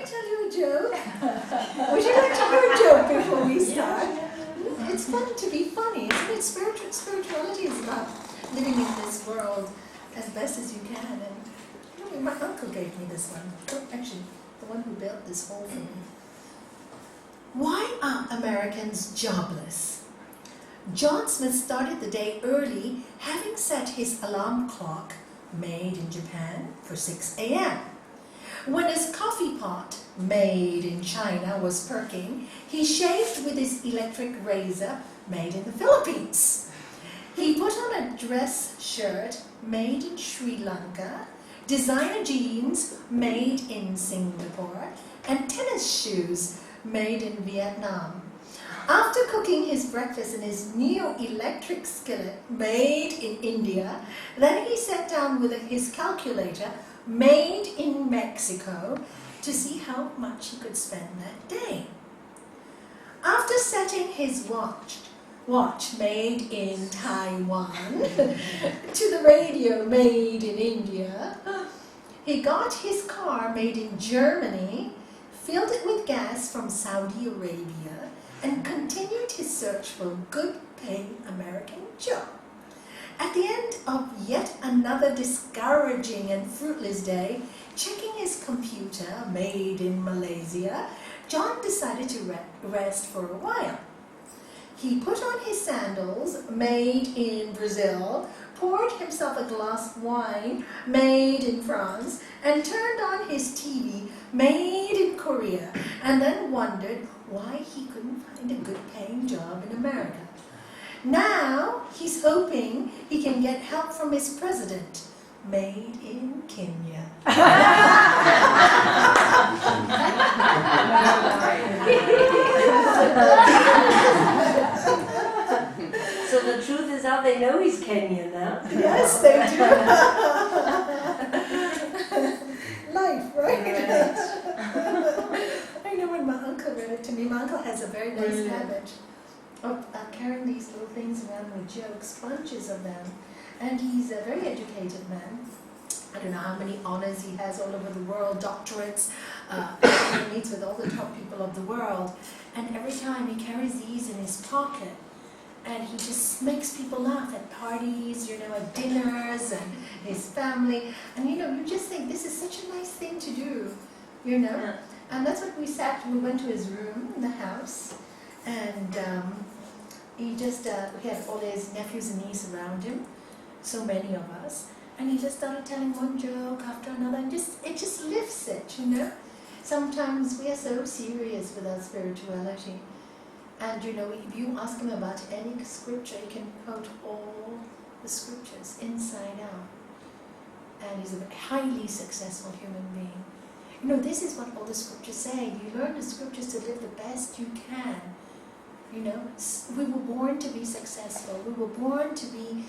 I tell you a joke? Would you like to hear a joke before we start? It's fun to be funny, isn't it? Spirituality is about living in this world as best as you can. And you know, my uncle gave me this one. Actually, the one who built this hole for me. Why are Americans jobless? John Smith started the day early, having set his alarm clock, made in Japan, for 6 a.m. When his coffee pot, made in China, was perking, he shaved with his electric razor, made in the Philippines. He put on a dress shirt, made in Sri Lanka, designer jeans, made in Singapore, and tennis shoes, made in Vietnam. After cooking his breakfast in his new electric skillet, made in India, then he sat down with his calculator, made in Mexico, to see how much he could spend that day. After setting his watch made in Taiwan, to the radio made in India, he got his car made in Germany, filled it with gas from Saudi Arabia, and continued his search for a good-paying American job. At the end of yet another discouraging and fruitless day, checking his computer, made in Malaysia, John decided to rest for a while. He put on his sandals, made in Brazil, poured himself a glass of wine, made in France, and turned on his TV, made in Korea, and then wondered why he couldn't find a good-paying job in America. Now he's hoping he can get help from his president, made in Kenya. So the truth is out, they know he's Kenyan now. Yes, they do. Life, right? I know when my uncle read it to me, my uncle has a very nice habit of carrying these little things around with jokes, bunches of them. And he's a very educated man. I don't know how many honors he has all over the world, doctorates. He meets with all the top people of the world. And every time he carries these in his pocket, and he just makes people laugh at parties, you know, at dinners, and his family. And you know, you just think this is such a nice thing to do, you know. Yeah. And that's what we went to his room in the house, and he just, he had all his nephews and nieces around him, so many of us, and he just started telling one joke after another, and it just lifts it, you know. Sometimes we are so serious with our spirituality. And you know, if you ask him about any scripture, he can quote all the scriptures inside out. And he's a highly successful human being. You know, this is what all the scriptures say. You learn the scriptures to live the best you can. You know, we were born to be successful. We were born to be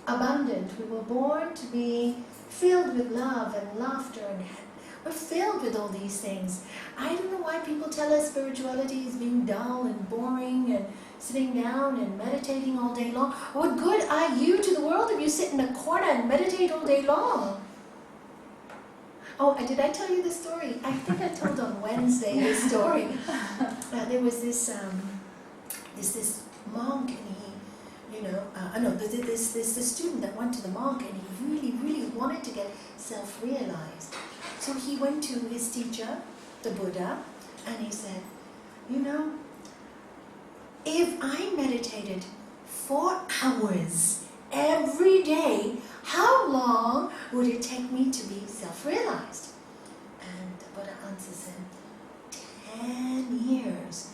abundant. We were born to be filled with love and laughter and we're filled with all these things. I don't know why people tell us spirituality is being dull and boring and sitting down and meditating all day long. What good are you to the world if you sit in a corner and meditate all day long? Oh, did I tell you the story? I think I told on Wednesday this story. There was this monk, and he, you know, this student that went to the monk, and he really, really wanted to get self-realized. So he went to his teacher, the Buddha, and he said, you know, if I meditated 4 hours every day, how long would it take me to be self-realized? And the Buddha answers him, 10 years.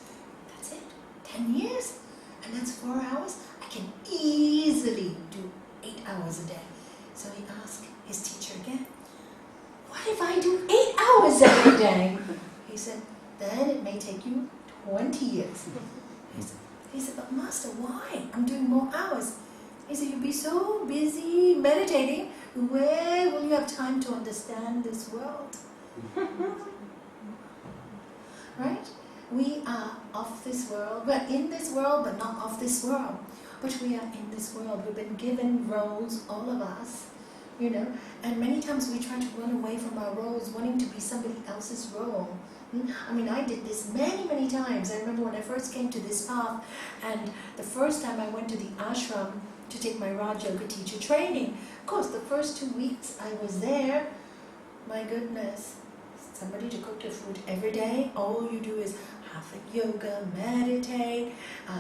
That's it, 10 years? And that's 4 hours? I can easily do 8 hours a day. So he asked his teacher again, what if I do 8 hours every day? He said, then it may take you 20 years. He said, but Master, why? I'm doing more hours. He said, you'll be so busy meditating, where will you have time to understand this world? Right? We are of this world. We're in this world, but not of this world. But we are in this world. We've been given roles, all of us, you know. And many times we try to run away from our roles, wanting to be somebody else's role. I mean, I did this many, many times. I remember when I first came to this path, and the first time I went to the ashram to take my Raj Yoga teacher training. Of course, the first 2 weeks I was there, my goodness, somebody to cook your food every day. All you do is have a yoga, meditate,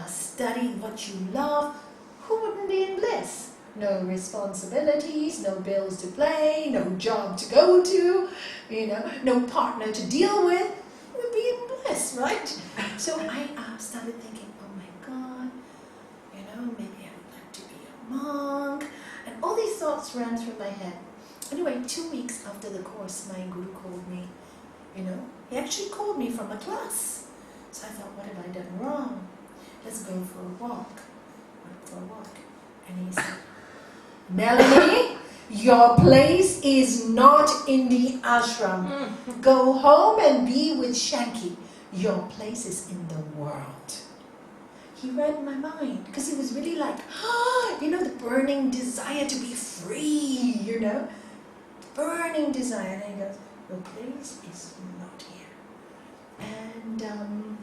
study what you love. Who wouldn't be in bliss? No responsibilities, no bills to pay, no job to go to, you know, no partner to deal with. We'd be in bliss, right? So I started thinking, oh my God, you know, maybe I would like to be a monk. And all these thoughts ran through my head. Anyway, 2 weeks after the course, my guru called me, you know. He actually called me from a class. So I thought, what have I done wrong? Let's go for a walk. Went for a walk. And he said, Nalanie, your place is not in the ashram. Go home and be with Shanky. Your place is in the world. He read my mind, because he was really like, you know, the burning desire to be free, you know. Burning desire. And he goes, your place is not here. And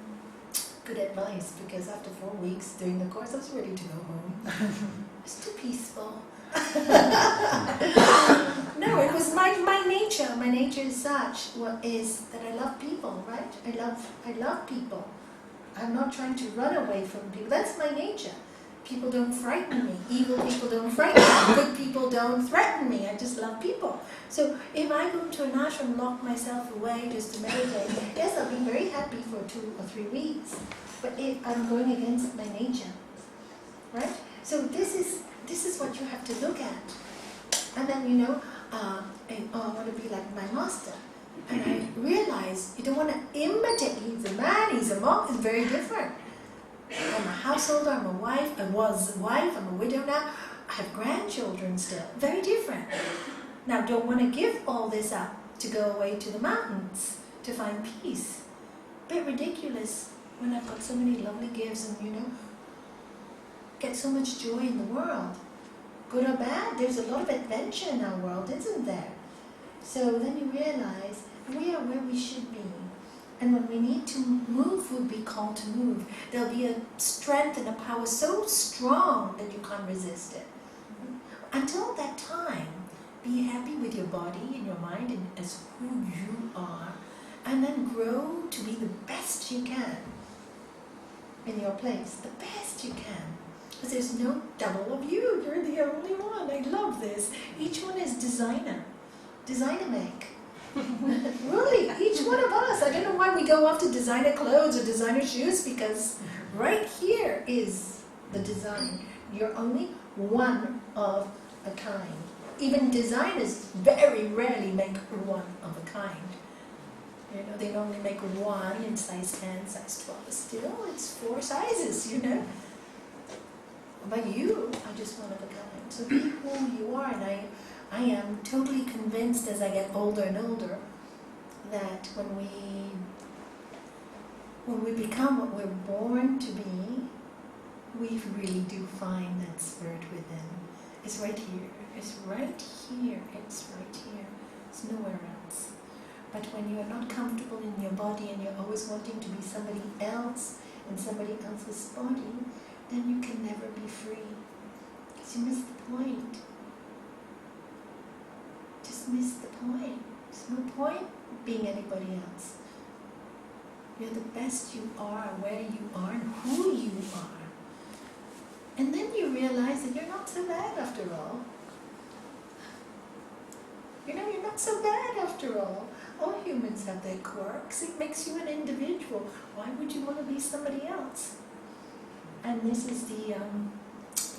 good advice, because after 4 weeks doing the course, I was ready to go home. It's too peaceful. No, it was my nature. My nature is such is that I love people, right? I love people. I'm not trying to run away from people. That's my nature. People don't frighten me. Evil people don't frighten me. Good people don't threaten me. I just love people. So if I go to an ashram, lock myself away just to meditate, yes, I'll be very happy for 2 or 3 weeks. But if I'm going against my nature, right? So this is what you have to look at. And then, you know, I want to be like my master. And I realize you don't want to imitate. He's a man, he's a monk, it's very different. I'm a householder, I'm a wife, I was a wife, I'm a widow now. I have grandchildren still. Very different. Now, don't want to give all this up to go away to the mountains to find peace. Bit ridiculous when I've got so many lovely gifts and, you know, get so much joy in the world. Good or bad, there's a lot of adventure in our world, isn't there? So then you realize we are where we should be. And when we need to move, we'll be called to move. There'll be a strength and a power so strong that you can't resist it. Until that time, be happy with your body and your mind and as who you are, and then grow to be the best you can in your place, the best you can. Because there's no double of you, you're the only one. I love this. Each one is designer make. Really, each one of us. I don't know why we go off to designer clothes or designer shoes, because right here is the design. You're only one of a kind. Even designers very rarely make one of a kind. You know, they normally make one in size 10, size 12. But still, it's 4 sizes, you know. But you are just one of a kind. So be who you are. And I am totally convinced as I get older and older that when we become what we're born to be, we really do find that spirit within. It's right here. It's right here. It's right here. It's nowhere else. But when you're not comfortable in your body and you're always wanting to be somebody else in somebody else's body, then you can never be free. Because you miss the point. Just miss the point. There's no point being anybody else. You're the best you are, where you are, and who you are. And then you realize that you're not so bad after all. You know, you're not so bad after all. All humans have their quirks. It makes you an individual. Why would you want to be somebody else? And this is the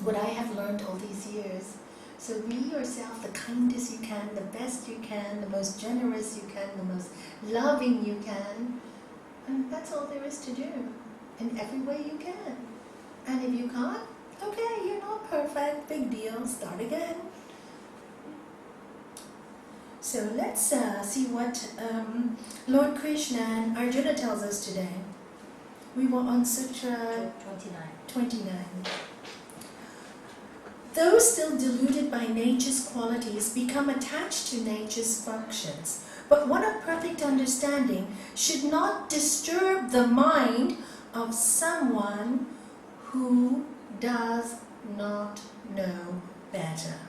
what I have learned all these years. So be yourself the kindest you can, the best you can, the most generous you can, the most loving you can. And that's all there is to do. In every way you can. And if you can't, okay, you're not perfect, big deal, start again. So let's see what Lord Krishna and Arjuna tells us today. We were on Sutra 29. Those still deluded by nature's qualities become attached to nature's functions. But one of perfect understanding should not disturb the mind of someone who does not know better.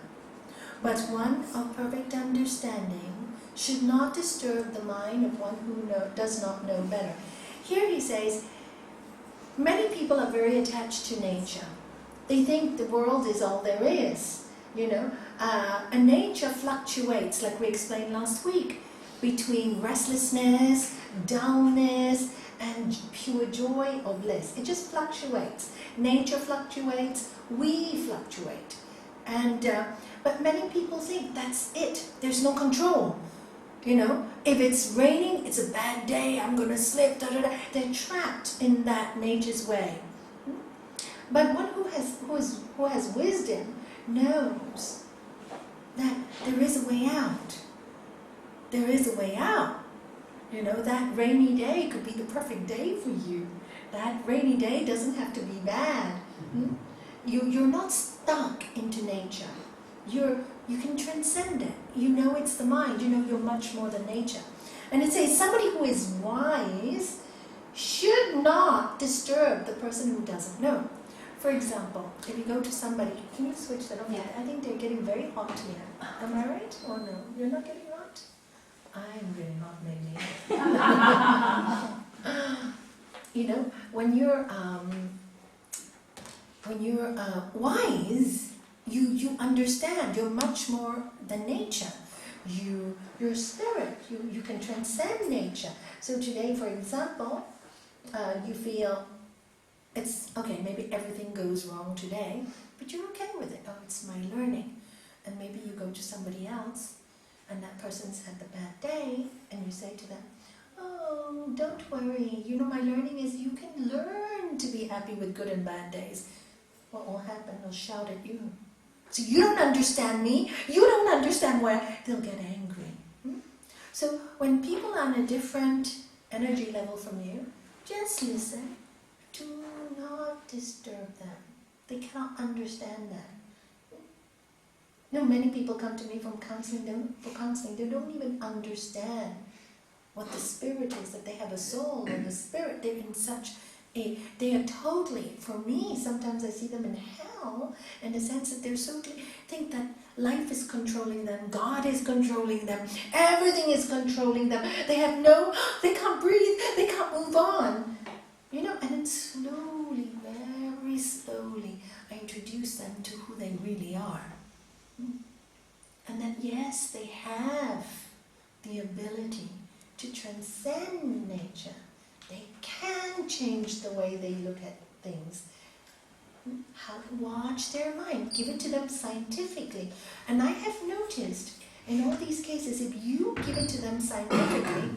But one of perfect understanding should not disturb the mind of one who does not know better. Here he says, many people are very attached to nature. They think the world is all there is, and nature fluctuates, like we explained last week, between restlessness, dullness, and pure joy or bliss. It just fluctuates. Nature fluctuates, we fluctuate. But many people think that's it. There's no control. If it's raining, it's a bad day, I'm going to slip, They're trapped in that nature's way. But one who has wisdom knows that there is a way out. There is a way out. That rainy day could be the perfect day for you. That rainy day doesn't have to be bad. You're not stuck into nature. You can transcend it. It's the mind. You're much more than nature. And it says somebody who is wise should not disturb the person who doesn't know. For example, if you go to somebody, can you switch that off? Yeah. I think they're getting very hot here. Am I right? Or no? You're not getting hot? I'm getting hot maybe. When you're wise, you understand. You're much more than nature. You're spirit. You can transcend nature. So today, for example, you feel it's okay. Maybe everything goes wrong today, but you're okay with it. Oh, it's my learning. And maybe you go to somebody else, and that person's had the bad day, and you say to them, "Oh, don't worry. My learning is you can learn to be happy with good and bad days." What will happen? They'll shout at you. So you don't understand me. You don't understand why. They'll get angry. So when people are on a different energy level from you, just listen. Do not disturb them. They cannot understand that. Many people come to me for counseling. They don't even understand what the spirit is, that they have a soul and a spirit. They're in such they are totally, for me, sometimes I see them in hell in the sense that they're so think that life is controlling them, God is controlling them, everything is controlling them. They can't breathe, they can't move on. And then slowly, very slowly, I introduce them to who they really are. And that yes, they have the ability to transcend nature. They can change the way they look at things. How to watch their mind, give it to them scientifically. And I have noticed in all these cases, if you give it to them scientifically,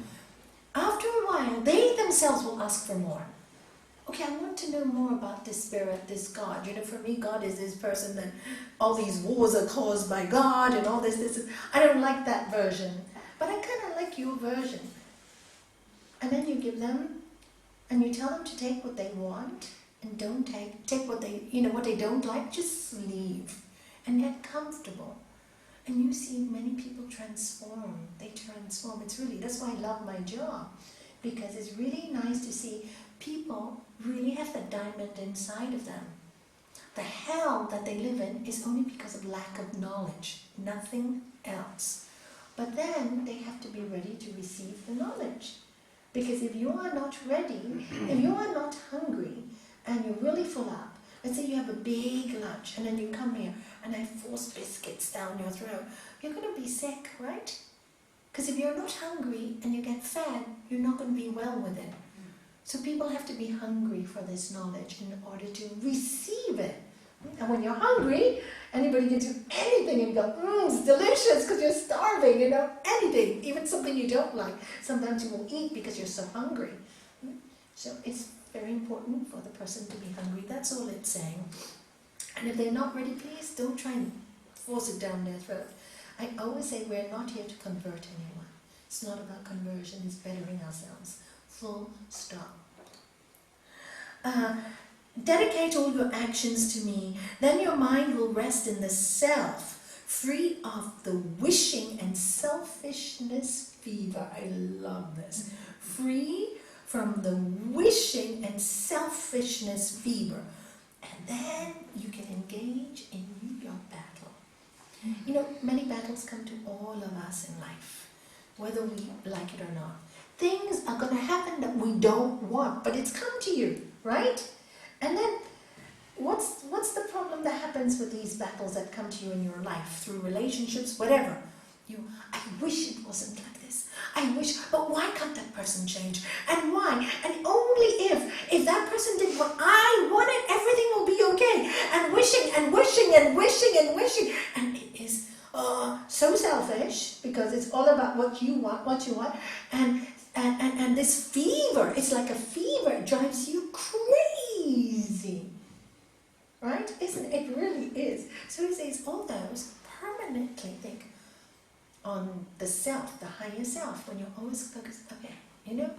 after a while, they themselves will ask for more. Okay, I want to know more about this spirit, this God. For me, God is this person that all these wars are caused by God and all this. I don't like that version. But I kind of like your version. And then you give them, and you tell them to take what they want, and don't take what they don't like, just leave, and get comfortable. And you see many people transform. They transform. That's why I love my job, because it's really nice to see people really have that diamond inside of them. The hell that they live in is only because of lack of knowledge, nothing else. But then they have to be ready to receive the knowledge. Because if you are not ready, if you are not hungry, and you're really full up, let's say you have a big lunch, and then you come here, and I force biscuits down your throat, you're going to be sick, right? Because if you're not hungry, and you get fed, you're not going to be well with it. So people have to be hungry for this knowledge in order to receive it. And when you're hungry, anybody gives you anything and you go, it's delicious because you're starving, anything, even something you don't like. Sometimes you will eat because you're so hungry. So it's very important for the person to be hungry. That's all it's saying. And if they're not ready, please don't try and force it down their throat. I always say we're not here to convert anyone. It's not about conversion, it's bettering ourselves. Full stop. Dedicate all your actions to me. Then your mind will rest in the self, free of the wishing and selfishness fever. I love this. Free from the wishing and selfishness fever. And then you can engage in your battle. You know, many battles come to all of us in life, whether we like it or not. Things are going to happen that we don't want, but it's come to you, right? And then, what's the problem that happens with these battles that come to you in your life, through relationships, whatever? I wish it wasn't like this. I wish, but why can't that person change? And why? And only if that person did what I wanted, everything will be okay. And wishing and wishing and wishing and wishing. And it is so selfish, because it's all about what you want. And this fever, it's like a fever, it drives you crazy. Right? Isn't it? It really is. So he says all those permanently think on the self, the higher self, when you're always focused, okay, you know,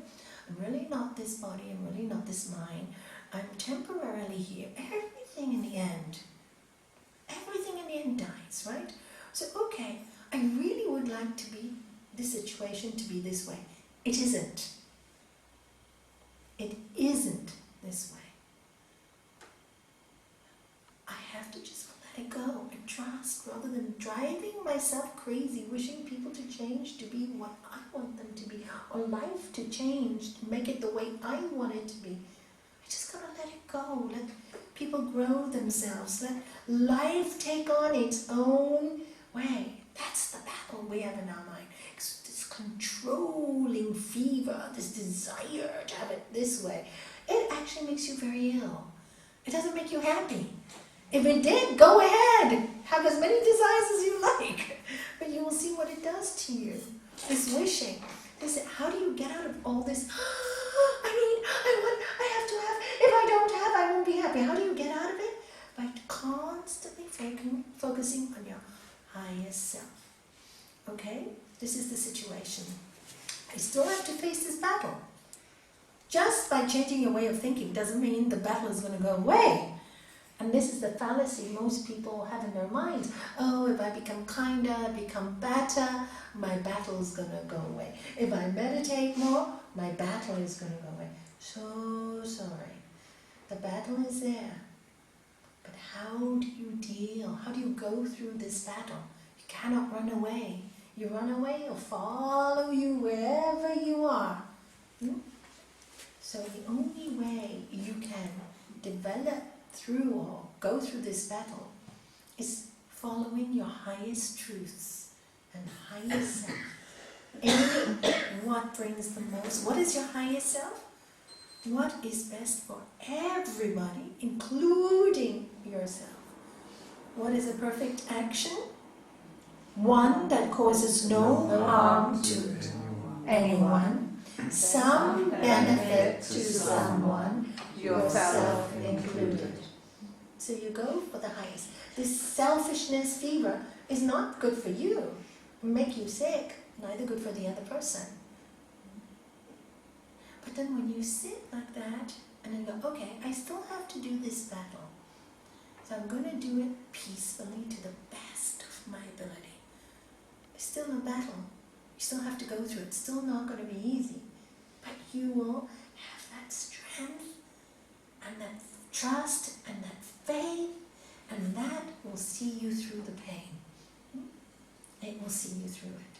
I'm really not this body, I'm really not this mind, I'm temporarily here. Everything in the end dies, right? So, okay, I really would like to be this situation to be this way. It isn't. It isn't this way. I have to just let it go and trust, rather than driving myself crazy, wishing people to change to be what I want them to be, or life to change, to make it the way I want it to be. I just gotta let it go, let people grow themselves, let life take on its own way. That's the battle we have in our mind. It's this controlling fever, this desire to have it this way. It actually makes you very ill. It doesn't make you happy. If it did, go ahead. Have as many desires as you like. But you will see what it does to you. This wishing. How do you get out of all this? I have to have. If I don't have, I won't be happy. How do you get out of it? By constantly focusing on your highest self. Okay? This is the situation. I still have to face this battle. Just by changing your way of thinking doesn't mean the battle is going to go away. And this is the fallacy most people have in their minds. Oh, if I become kinder, become better, my battle is going to go away. If I meditate more, my battle is going to go away. So sorry. The battle is there. But how do you deal? How do you go through this battle? You cannot run away. You run away, it'll follow you wherever you are. So the only way you can develop through or go through this battle is following your highest truths and highest self. Aiming what brings the most. What is your highest self? What is best for everybody, including yourself? What is a perfect action? One that causes no harm to anyone, some benefit to someone, yourself included. So you go for the highest. This selfishness fever is not good for you. It will make you sick, neither good for the other person. But then when you sit like that, and then go, okay, I still have to do this battle. So I'm going to do it peacefully to the best of my ability. It's still a battle. You still have to go through it. It's still not going to be easy. But you will have that strength and that trust and that faith, and that will see you through the pain. It will see you through it.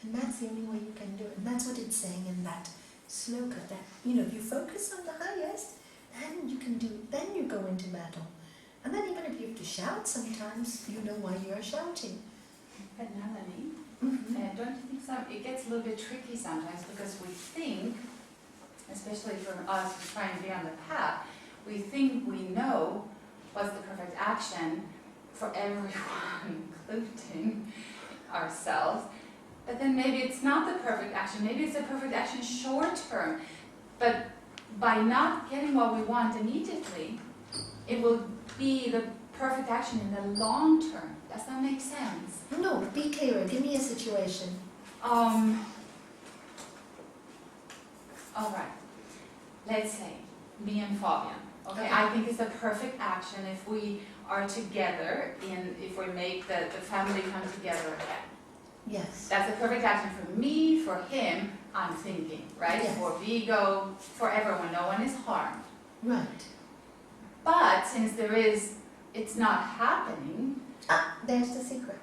And that's the only way you can do it. And that's what it's saying in that sloka, that, if you focus on the highest, then you can do, then you go into battle. And then even if you have to shout sometimes, you know why you are shouting. But Nalanie, don't you think it gets a little bit tricky sometimes, because we think, especially for us who trying to be on the path, we think we know what's the perfect action for everyone, including ourselves. But then maybe it's not the perfect action. Maybe it's the perfect action short term. But by not getting what we want immediately, it will be the perfect action in the long term. Does that make sense? No, be clearer. Give me a situation. All right. Let's say me and Fabian, Okay, I think it's a perfect action if we are together, if we make the family come together again. Yes. That's a perfect action for me, for him, I'm thinking, right? Yes. For Vigo, for everyone, no one is harmed. Right. But since it's not happening. There's the secret.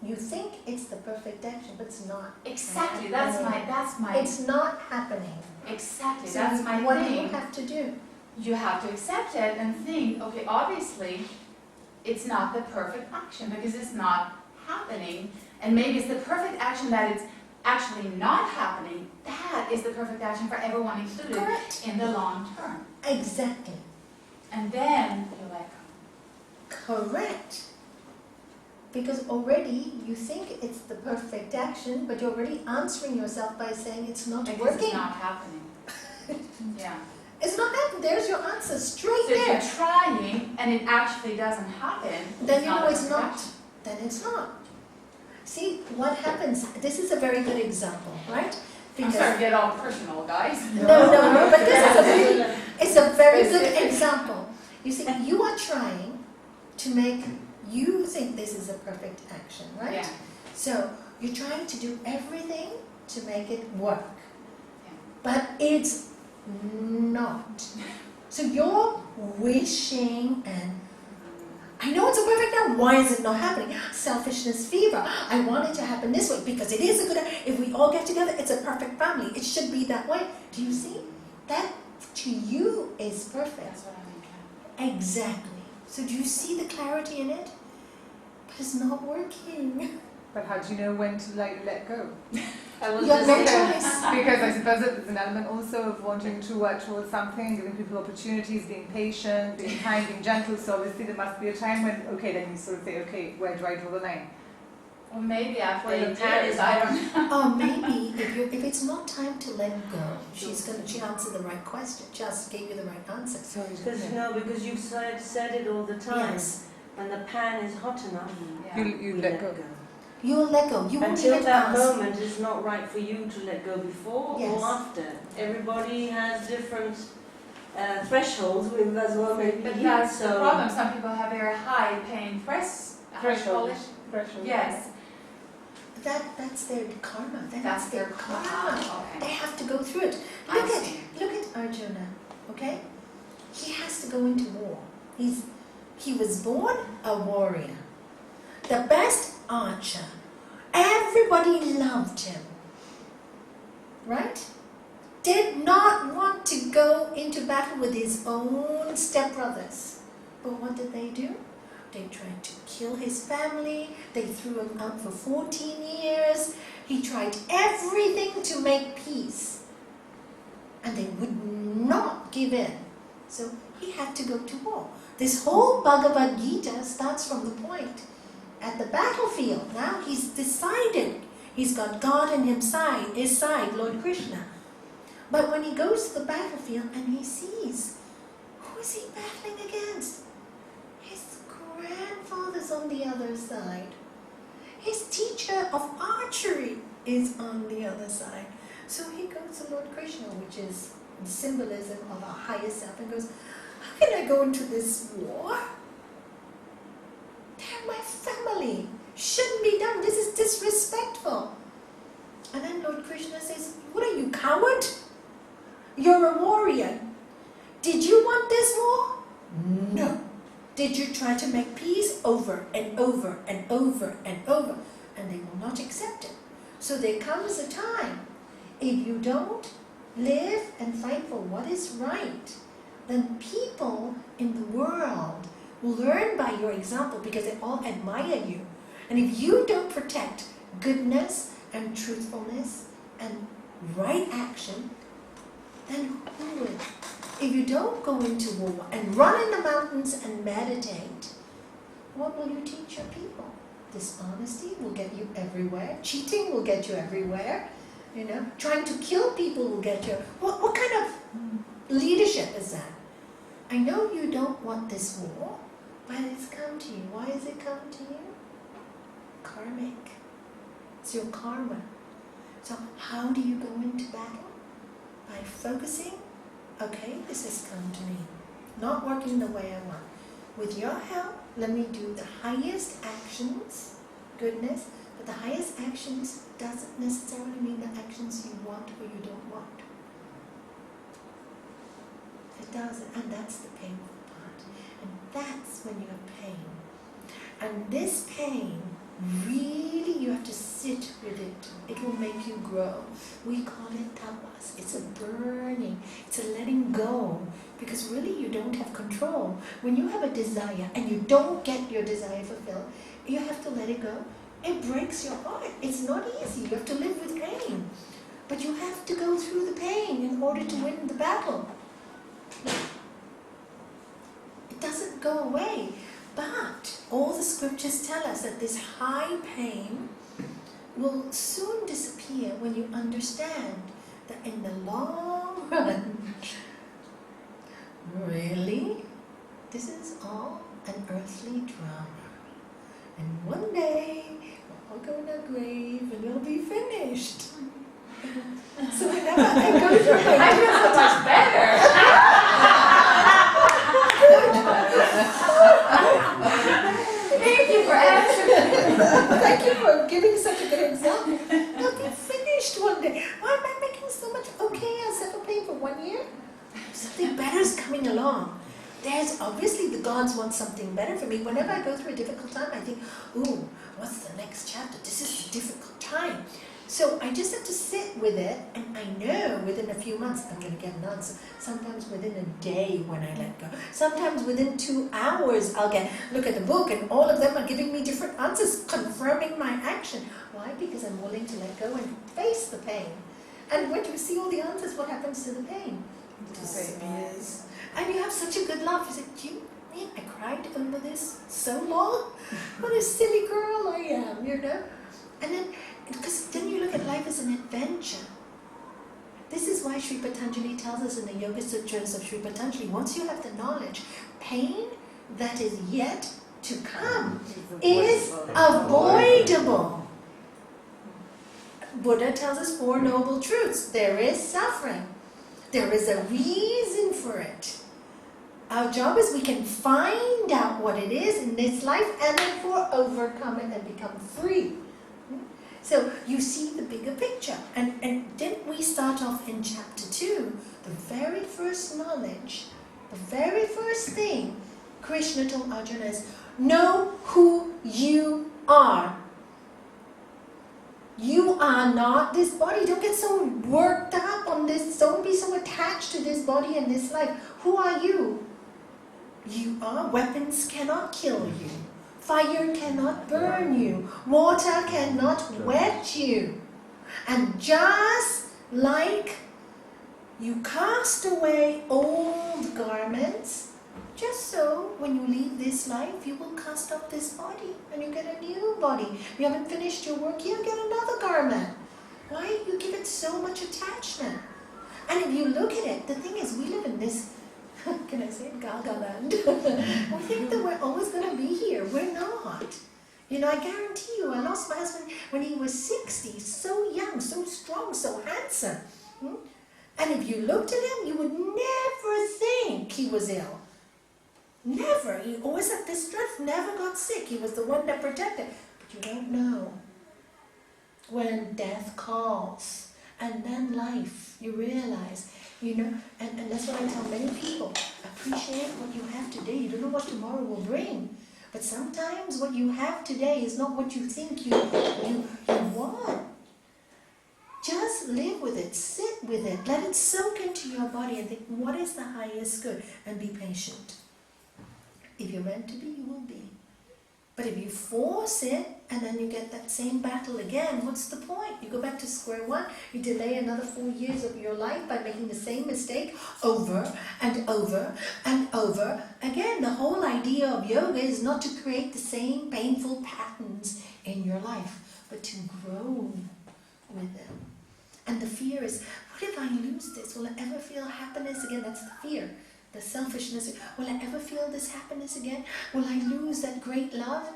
You think it's the perfect action, but it's not. Exactly, that's my. It's not happening. Exactly, So that's my what thing. do you have to do? You have to accept it and think, okay, obviously, it's not the perfect action because it's not happening. And maybe it's the perfect action that it's actually not happening. That is the perfect action for everyone included. Correct. In the long term. Exactly. And then you let go. Correct. Because already you think it's the perfect action, but you're already answering yourself by saying it's not Because working. it's not happening. Yeah. It's not happening. There's your answer straight So if there. you're trying and it actually doesn't happen, Then you know the it's perfect not. action. Then it's not. See what happens. This is a very good example, right? I'm sorry to get all personal, guys. No. But it's a very good example. You see, you are trying to make. You think this is a perfect action, right? Yeah. So you're trying to do everything to make it work, Yeah. but it's not. So you're wishing and I know it's a perfect now. Why is it not happening? Selfishness fever. I want it to happen this way because it is a good. If we all get together, it's a perfect family. It should be that way. Do you see? That to you is perfect. That's what I mean. Exactly. So do you see the clarity in it? But it's not working. But how do you know when to let go? I was You have just no saying, choice. Because I suppose that there's an element also of wanting to work towards something, giving people opportunities, being patient, being kind, being gentle. So obviously there must be a time when, okay, then you sort of say, okay, where do I draw the line? Well, maybe after When the 8 pad years, is I don't know. Or maybe if it's not time to let go, she answered the right question. Just gave you the right answer. Sorry, because you've said it all the time. Yes. When the pan is hot enough, Yeah. you we let go. You will let go. You won't Until even that ask. moment is not right for you to let go before Yes. or after. Everybody has different thresholds with as well. Maybe But that's so the problem. Some people have very high pain threshold. Threshold. Yes. That's their karma. That's their karma. They Okay. have to go through it. I see. Look at Arjuna. Okay, he has to go into war. He was born a warrior, the best archer. Everybody loved him. Right? Did not want to go into battle with his own stepbrothers. But what did they do? They tried to kill his family. They threw him out for 14 years. He tried everything to make peace. And they would not give in. So he had to go to war. This whole Bhagavagita starts from the point. At the battlefield, now he's decided. He's got God in his side, Lord Krishna. But when he goes to the battlefield and he sees, who is he battling against? His grandfather's on the other side. His teacher of archery is on the other side. So he goes to Lord Krishna, which is the symbolism of our higher self, and goes, how can I go into this war? They're my family. Shouldn't be done. This is disrespectful. And then Lord Krishna says, what are you, coward? You're a warrior. Did you want this war? No. Did you try to make peace? Over and over and over and over. And they will not accept it. So there comes a time, if you don't live and fight for what is right, then people in the world will learn by your example because they all admire you. And if you don't protect goodness and truthfulness and right action, then who will? If you don't go into war and run in the mountains and meditate, what will you teach your people? Dishonesty will get you everywhere. Cheating will get you everywhere. You know, trying to kill people will get you. What kind of leadership is that? I know you don't want this war, but it's come to you. Why has it come to you? Karmic. It's your karma. So how do you go into battle? By focusing okay, this has come to me, not working the way I want. With your help, let me do the highest actions, goodness, but the highest actions doesn't necessarily mean the actions you want or you don't want. It doesn't, and that's the painful part. And that's when you have pain. And this pain, really, you have to sit with it. It will make you grow. We call it tapas. It's a burning. It's a letting go. Because really, you don't have control. When you have a desire and you don't get your desire fulfilled, you have to let it go. It breaks your heart. It's not easy. You have to live with pain. But you have to go through the pain in order to win the battle. It doesn't go away. But all the scriptures tell us that this high pain will soon disappear when you understand that in the long run, really, this is all an earthly drama. And one day, we'll all go in our grave and it'll be finished. So whenever I go through my... I feel so much better. Thank you for answering. Thank you for giving such a good example. It'll be finished one day. Why am I making so much? Okay, I'll settle pain for 1 year. Something better is coming along. There's obviously the gods want something better for me. Whenever I go through a difficult time, I think, ooh, what's the next chapter? This is a difficult time. So I just have to sit with it, and I know within a few months I'm going to get an answer. Sometimes within a day when I let go. Sometimes within 2 hours I'll look at the book, and all of them are giving me different answers, confirming my action. Why? Because I'm willing to let go and face the pain. And when you see all the answers, what happens to the pain? It disappears. And you have such a good laugh. You say, man, I cried over this so long. What a silly girl I am, you know? And then, because then you look at life as an adventure. This is why Sri Patanjali tells us in the Yoga Sutras of Sri Patanjali, once you have the knowledge, pain that is yet to come is avoidable. Buddha tells us 4 noble truths. There is suffering. There is a reason for it. Our job is we can find out what it is in this life and therefore overcome it and become free. So you see the bigger picture. And didn't we start off in chapter 2? The very first knowledge, the very first thing Krishna told Arjuna is, know who you are. You are not this body. Don't get so worked up on this. Don't be so attached to this body and this life. Who are you? You are. Weapons cannot kill you. Fire cannot burn you. Water cannot wet you. And just like you cast away old garments, just so when you leave this life, you will cast off this body and you get a new body. You haven't finished your work, you get another garment. Why? You give it so much attachment. And if you look at it, the thing is, we live in this, can I say it, Gaga land? We think that we're always going to be here. We're not. You know, I guarantee you, I lost my husband when he was 60, so young, so strong, so handsome. And if you looked at him, you would never think he was ill. Never. He always had this strength, never got sick. He was the one that protected. But you don't know. When death calls, and then life, you realize, you know, and that's what I tell many people. Appreciate what you have today. You don't know what tomorrow will bring. But sometimes what you have today is not what you think you want. Just live with it, sit with it, let it soak into your body and think, what is the highest good? And be patient. If you're meant to be, you will be. But if you force it, and then you get that same battle again, what's the point? You go back to square one, you delay another 4 years of your life by making the same mistake over and over and over again. The whole idea of yoga is not to create the same painful patterns in your life, but to grow with them. And the fear is, what if I lose this? Will I ever feel happiness again? That's the fear. The selfishness. Will I ever feel this happiness again? Will I lose that great love?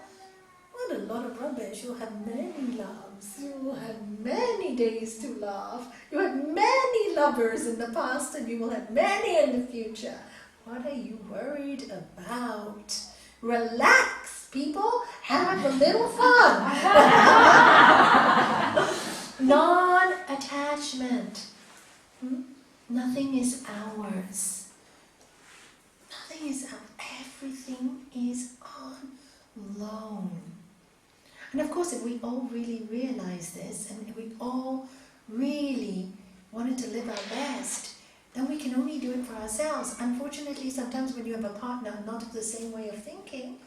What a lot of rubbish. You'll have many loves. You will have many days to love. You have many lovers in the past and you will have many in the future. What are you worried about? Relax, people. Have a little fun. Non-attachment. Nothing is ours. Nothing is ours. Everything is on loan. And of course, if we all really realize this, and if we all really wanted to live our best, then we can only do it for ourselves. Unfortunately, sometimes when you have a partner not of the same way of thinking,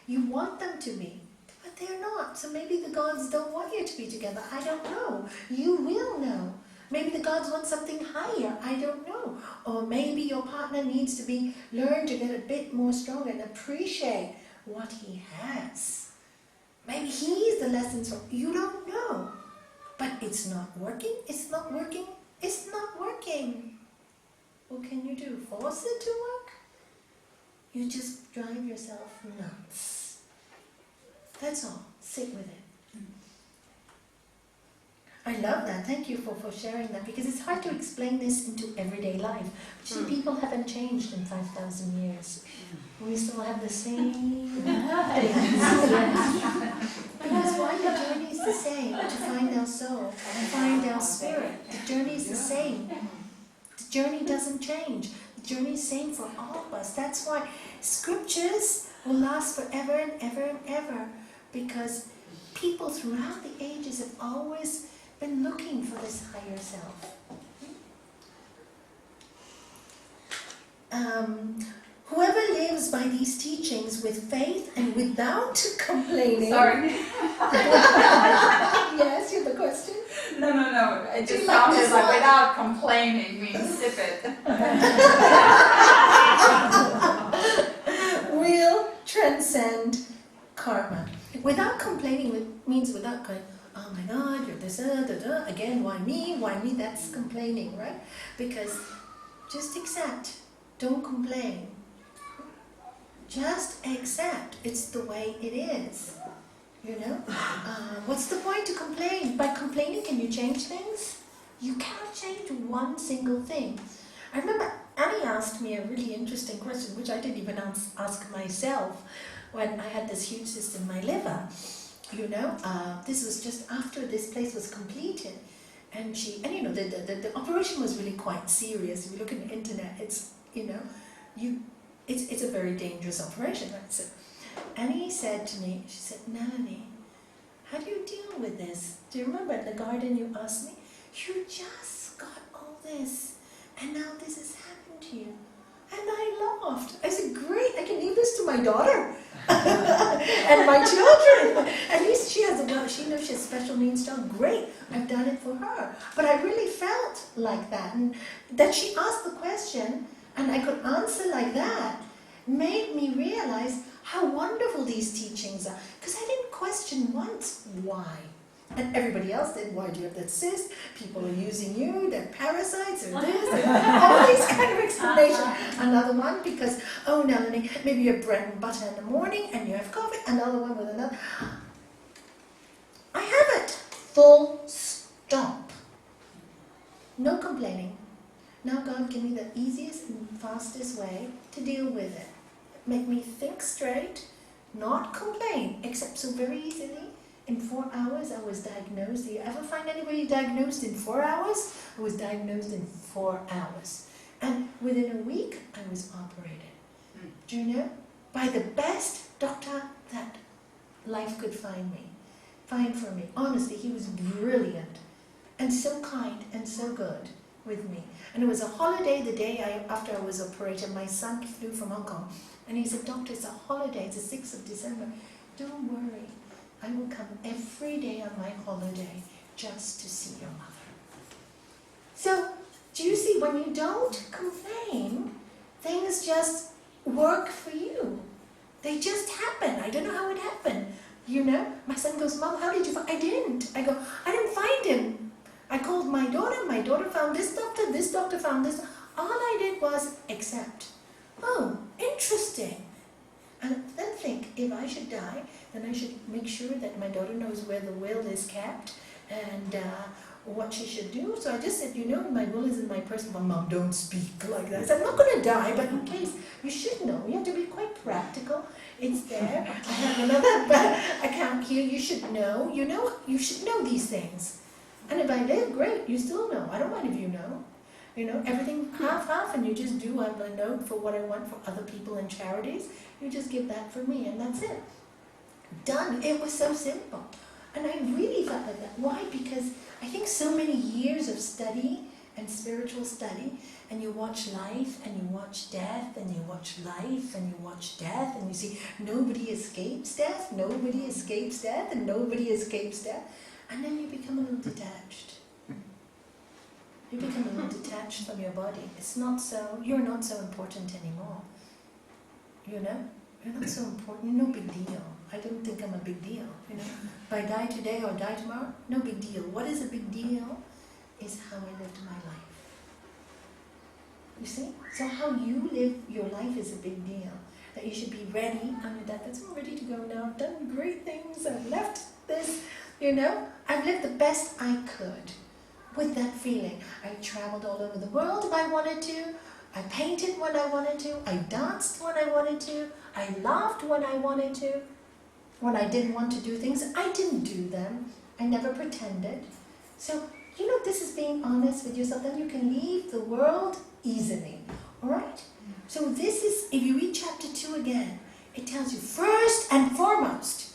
you want them to be, but they're not. So maybe the gods don't want you to be together. I don't know. You will know. Maybe the gods want something higher. I don't know. Or maybe your partner needs to learn to get a bit more stronger and appreciate what he has. Maybe he's the lessons from. You don't know. But it's not working. It's not working. It's not working. What can you do? Force it to work? You just drive yourself nuts. That's all. Sit with it. I love that. Thank you for sharing that, because it's hard to explain this into everyday life. Actually, people haven't changed in 5,000 years. We still have the same things. Because why the journey is the same, to find our soul, to find our spirit. The journey is the same. The journey doesn't change. The journey is the same for all of us. That's why scriptures will last forever and ever and ever, because people throughout the ages have always been looking for this higher self. Whoever lives by these teachings with faith and without complaining. Sorry. Yes, you have a question? No. It just like sounded this like one? without complaining means sip it. Will transcend karma. Without complaining means without going, oh my God, you're this, again, why me? That's complaining, right? Because just accept. Don't complain. Just accept. It's the way it is. You know? What's the point to complain? By complaining, can you change things? You cannot change one single thing. I remember Annie asked me a really interesting question, which I didn't even ask myself when I had this huge cyst in my liver. You know, this was just after this place was completed. And you know, the operation was really quite serious. If you look at the internet, it's, you know, it's a very dangerous operation. Right? So Annie said to me, she said, Nalanie, how do you deal with this? Do you remember in the garden you asked me? You just got all this, and now this has happened to you. And I laughed. I said, great, I can leave this to my daughter and my children. At least she knows she has special needs child. Great, I've done it for her. But I really felt like that. And that she asked the question and I could answer like that made me realize how wonderful these teachings are. Because I didn't question once why. And everybody else did. Why do you have that cyst? People are using you, they're parasites, or this, all these kind of explanations. Another one, because, oh, Nalanie, maybe you have bread and butter in the morning and you have coffee. Another one with another. I have it. Full stop. No complaining. Now God, give me the easiest and fastest way to deal with it. Make me think straight, not complain, except so very easily. In 4 hours, I was diagnosed. Do you ever find anybody diagnosed in 4 hours? I was diagnosed in 4 hours. And within a week, I was operated. Do you know? By the best doctor that life could find for me. Honestly, he was brilliant. And so kind and so good with me. And it was a holiday the day after I was operated. My son flew from Hong Kong. And he said, Doctor, it's a holiday. It's the 6th of December. Don't worry. I will come every day on my holiday just to see your mother. So, do you see, when you don't complain, things just work for you. They just happen. I don't know how it happened. You know, my son goes, Mom, how did you find? I didn't. I go, I didn't find him. I called my daughter found this doctor found this. All I did was accept. Oh, interesting. And then think, if I should die, then I should make sure that my daughter knows where the will is kept and what she should do. So I just said, my will is in my person. But Mom, don't speak like that. I said, I'm not going to die, but in case, you should know. You have to be quite practical. It's there. I have another account here. You should know. You should know these things. And if I live, great. You still know. I don't mind if you know. Everything half, and you just do a note for what I want for other people and charities. You just give that for me, and that's it. Done. It was so simple. And I really felt like that. Why? Because I think so many years of study and spiritual study, and you watch life, and you watch death, and you watch life, and you watch death, and you see nobody escapes death, nobody escapes death, and nobody escapes death. And then you become a little detached. You become a little detached from your body. You're not so important anymore. You're not so important, no big deal. I don't think I'm a big deal, If I die today or die tomorrow, no big deal. What is a big deal is how I lived my life. You see? So how you live your life is a big deal. That you should be ready. I'm ready to go now. I've done great things. I've left this, I've lived the best I could with that feeling. I traveled all over the world if I wanted to. I painted when I wanted to. I danced when I wanted to. I laughed when I wanted to. When I didn't want to do things, I didn't do them. I never pretended. So, this is being honest with yourself. Then you can leave the world easily. Alright? So this is, if you read chapter 2 again, it tells you first and foremost,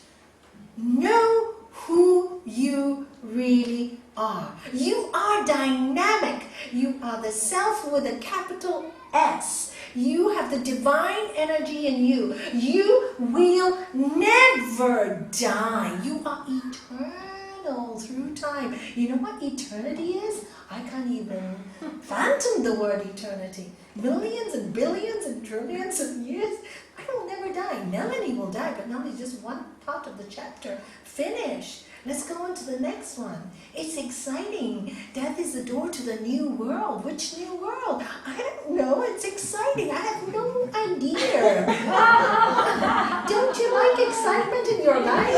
know who you really are. You are dynamic. You are the self with a capital S. You have the divine energy in you. You will never die. You are eternal through time. You know what eternity is? I can't even fathom the word eternity. Millions and billions and trillions of years. I will never die. Nalanie will die, but Nalanie is just one part of the chapter. Finish. Let's go on to the next one. It's exciting. Death is the door to the new world. Which new world? I don't know. It's exciting. I have no idea. Don't you like excitement in your life?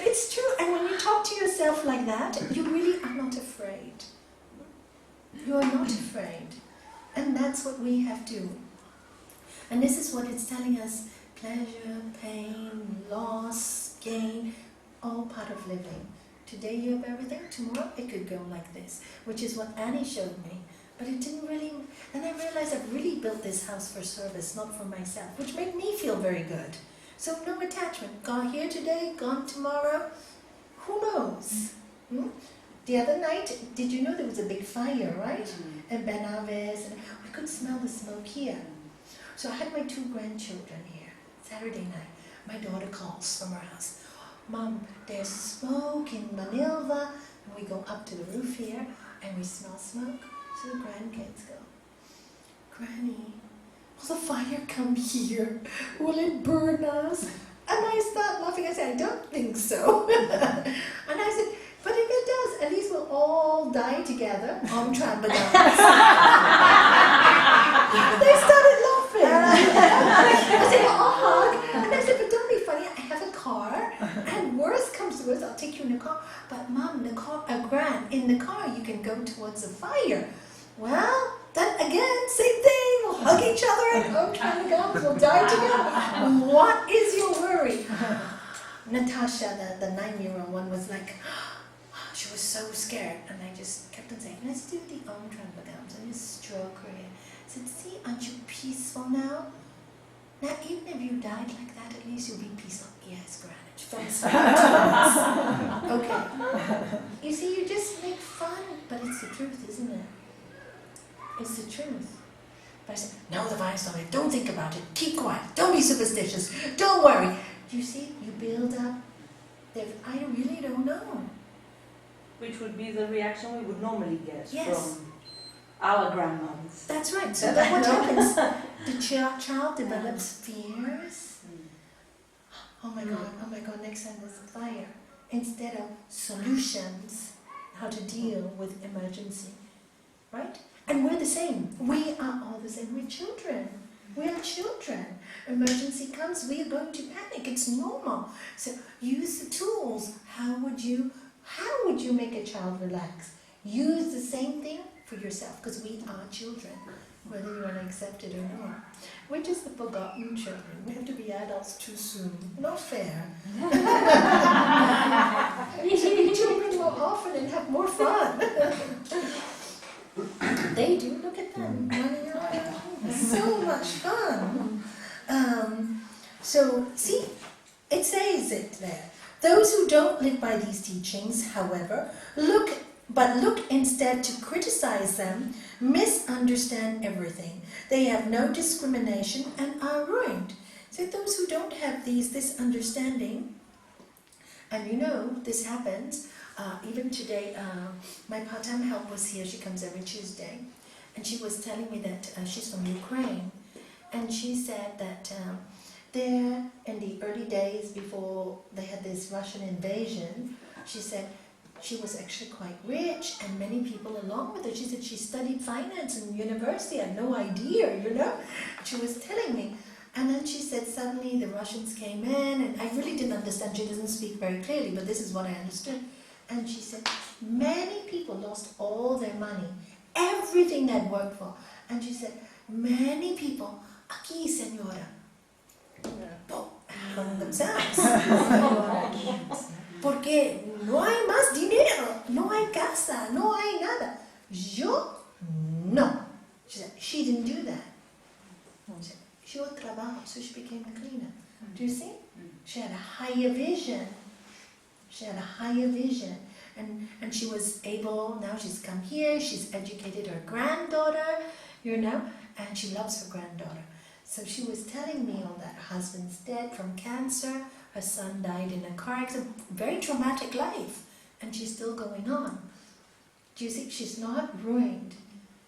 It's true. And when you talk to yourself like that, you really are not afraid. You are not afraid. And that's what we have to. And this is what it's telling us. Pleasure, pain, loss, gain, all part of living. Today you have everything, tomorrow it could go like this, which is what Annie showed me. But it didn't really, and I realized I've really built this house for service, not for myself, which made me feel very good. So no attachment. Gone here today, gone tomorrow, who knows? The other night, did you know there was a big fire, right? In Benaves, and I could smell the smoke here. So I had my 2 grandchildren here. Saturday night, my daughter calls from her house. Mom, there's smoke in Manilva. And we go up to the roof here and we smell smoke. So the grandkids go, Granny, will the fire come here? Will it burn us? And I start laughing. I said, I don't think so. And I said, but if it does, at least we'll all die together on trampolines. They started laughing. I said, well, I'll hug. And I said, but don't be funny. I have a car. And worst comes to worst, I'll take you in the car. But Mom, in the car, you can go towards the fire. Well, then again, same thing. We'll hug each other and we'll die together. What is your worry? Natasha, the 9-year-old one, was like, she was so scared. And I just kept on saying, let's do the Om Tranpagams. And just stroke her hair. I said, see, aren't you peaceful now? Now, even if you died like that, at least you'll be peaceful. Yes, Greenwich. Okay. You see, you just make fun, but it's the truth, isn't it? It's the truth. But I said, no, the vine's not it. Don't think about it. Keep quiet. Don't be superstitious. Don't worry. You see, you build up. I really don't know. Which would be the reaction we would normally get Yes. from our grandmothers. That's right. So then what happens? The child develops fears. Oh my God, next time there's a fire. Instead of solutions, how to deal with emergency. Right? And we're the same. We are all the same. We're children. We are children. Emergency comes, we are going to panic. It's normal. So use the tools. How would you make a child relax? Use the same thing for yourself, because we are children, whether you want to accept it or not. We're just the forgotten children. We have to be adults too soon. Not fair. We should be children more often and have more fun. They do. Look at them running around. So much fun. So see, it says it there. Those who don't live by these teachings, however, look instead to criticize them, misunderstand everything. They have no discrimination and are ruined. So those who don't have this understanding, and you know this happens, even today, my part-time help was here. She comes every Tuesday, and she was telling me that she's from Ukraine, and she said that there in the early days before they had this Russian invasion, she said she was actually quite rich, and many people along with her. She said she studied finance in university. I had no idea, you know. She was telling me. And then she said suddenly the Russians came in, and I really didn't understand. She doesn't speak very clearly, but this is what I understood. And she said many people lost all their money, everything they'd worked for. And she said, many people, aquí, señora, from themselves. Porque no hay más dinero, no hay casa, no hay nada. Yo, no. She said, she didn't do that. She said, yo trabajo, so she became a cleaner. Do you see? She had a higher vision. She had a higher vision. And she was able, now she's come here, she's educated her granddaughter, you know, and she loves her granddaughter. So she was telling me all that. Her husband's dead from cancer, her son died in a car accident, very traumatic life, and she's still going on. Do you see? She's not ruined.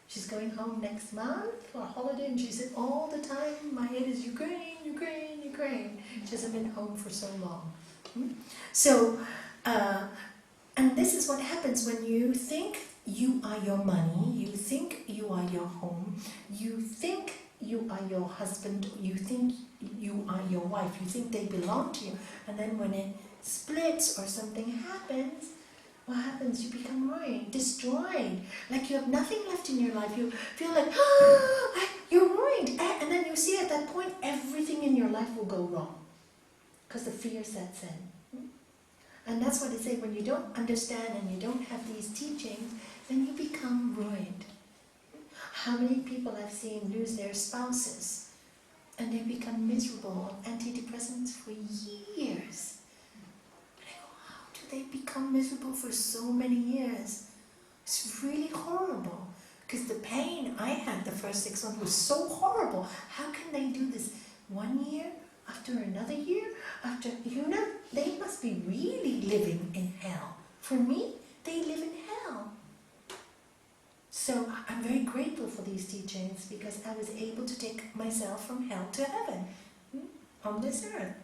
She's going home next month for a holiday, and she said all the time, my head is Ukraine, Ukraine, Ukraine. She hasn't been home for so long. So, and this is what happens when you think you are your money, you think you are your home, you think you are your husband, you think you are your wife, you think they belong to you, and then when it splits or something happens, what happens? You become ruined, destroyed, like you have nothing left in your life. You feel like, you're ruined, and then you see at that point everything in your life will go wrong, because the fear sets in. And that's what they say, when you don't understand and you don't have these teachings, then you become ruined. How many people I've seen lose their spouses and they become miserable on antidepressants for years. And I go, how do they become miserable for so many years? It's really horrible, because the pain I had the first 6 months was so horrible. How can they do this 1 year, after another year, after, you know, they must be really living in hell. For me, they live in hell. So I'm very grateful for these teachings, because I was able to take myself from hell to heaven on this earth.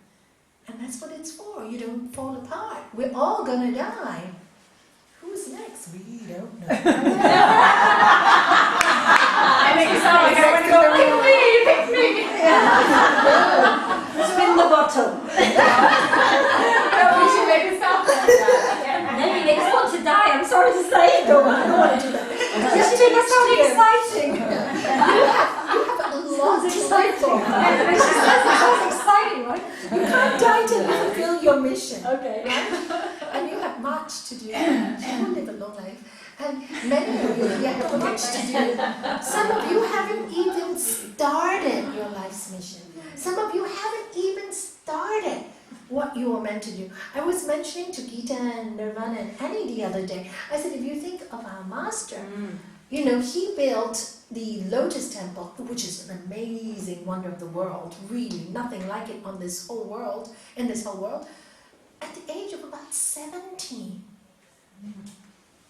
And that's what it's for. You don't fall apart. We're all gonna die. Who's next? We don't know. I make it sound like I want to go, pick me. Spin the bottle. No, we should make it sound like that. Maybe they just want to die. I'm sorry to say. I don't want to do that. Just to make it exciting. You have a lot to live for. It sounds exciting, right? You can't die till you fulfill your mission. Okay. And you have much to do. You will live a long life. And many of you have much to do. Some of you haven't even started your life's mission. Some of you haven't even started what you were meant to do. I was mentioning to Gita and Nirvana and Annie the other day, I said, if you think of our master, you know, he built the Lotus Temple, which is an amazing wonder of the world, really, nothing like it on this whole world, in this whole world, at the age of about 17.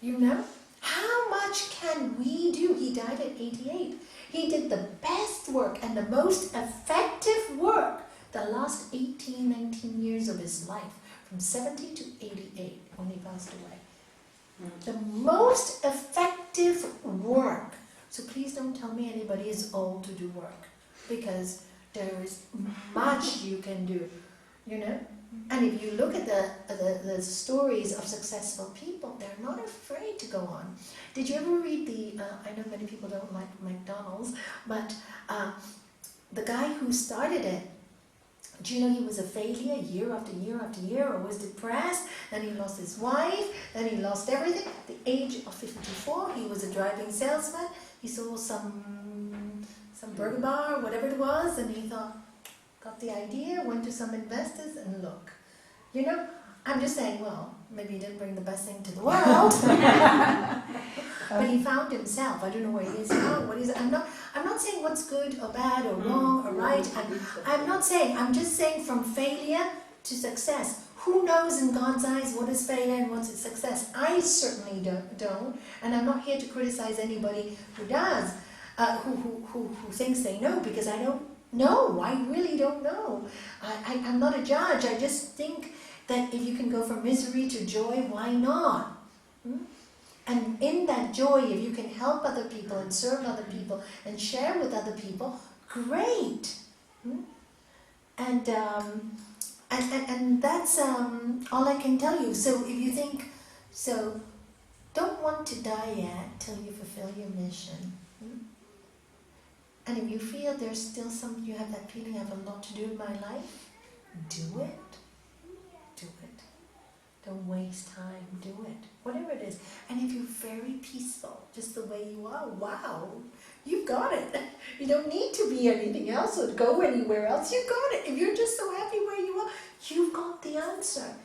You know? How much can we do? He died at 88. He did the best work and the most effective work the last 18, 19 years of his life, from 70 to 88 when he passed away. The most effective work. So please don't tell me anybody is old to do work. because there is much you can do, you know. And if you look at the stories of successful people, they're not afraid to go on. Did you ever read I know many people don't like McDonald's, but the guy who started it, do you know he was a failure year after year after year, or was depressed, then he lost his wife, then he lost everything. At the age of 54, he was a driving salesman. He sold some burger bar, whatever it was, and he thought, got the idea, went to some investors, and look. You know, I'm just saying, well, maybe he didn't bring the best thing to the world. But he found himself. I don't know where he is now. What is? I'm not saying what's good or bad or wrong or right. I'm not saying. I'm just saying from failure to success. Who knows in God's eyes what is failure and what's success? I certainly don't. And I'm not here to criticize anybody who does, who thinks they know, because I don't know. I really don't know. I'm not a judge. I just think that if you can go from misery to joy, why not? And in that joy, if you can help other people and serve other people and share with other people, great. And that's all I can tell you. So if you think, so don't want to die yet till you fulfill your mission. And if you feel there's still you have that feeling, I have a lot to do in my life, do it. Do it. Don't waste time, do it. Whatever it is. And if you're very peaceful, just the way you are, wow, you've got it. You don't need to be anything else or go anywhere else. You got it. If you're just so happy where you are, you've got the answer.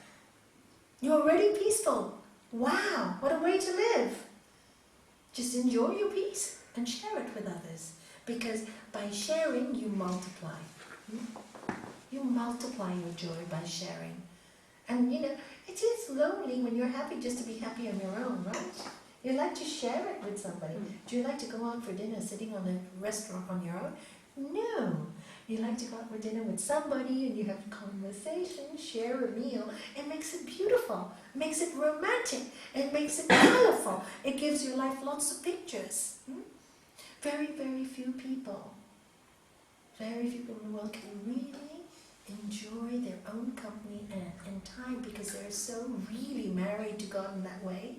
You're already peaceful. Wow, what a way to live. Just enjoy your peace and share it with others. Because by sharing, you multiply. You multiply your joy by sharing. And you know, it is lonely when you're happy just to be happy on your own, right? You like to share it with somebody. Do you like to go out for dinner sitting on a restaurant on your own? No. You like to go out for dinner with somebody and you have a conversation, share a meal. It makes it beautiful. It makes it romantic. It makes it colorful. It gives your life lots of pictures. Very, very few people in the world can really enjoy their own company and time, because they're so really married to God in that way,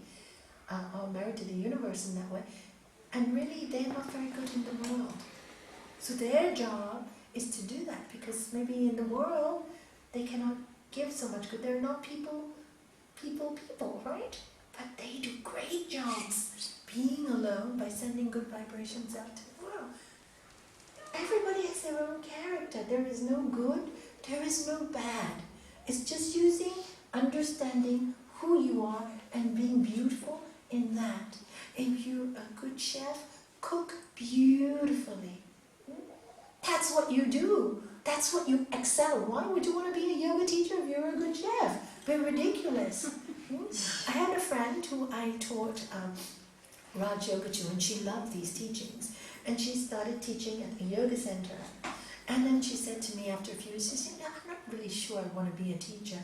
or married to the universe in that way, and really they're not very good in the world. So their job is to do that, because maybe in the world they cannot give so much good. They're not people, right? But they do great jobs being alone by sending good vibrations out to the world. Everybody has their own character. There is no good, there is no bad. It's just understanding who you are and being beautiful in that. If you're a good chef, cook beautifully. That's what you do. That's what you excel. Why would you want to be a yoga teacher if you're a good chef? They're ridiculous. I had a friend who I taught Raj Yoga to, and she loved these teachings. And she started teaching at a yoga center. And then she said to me after a few years, she said, no, I'm not really sure I want to be a teacher.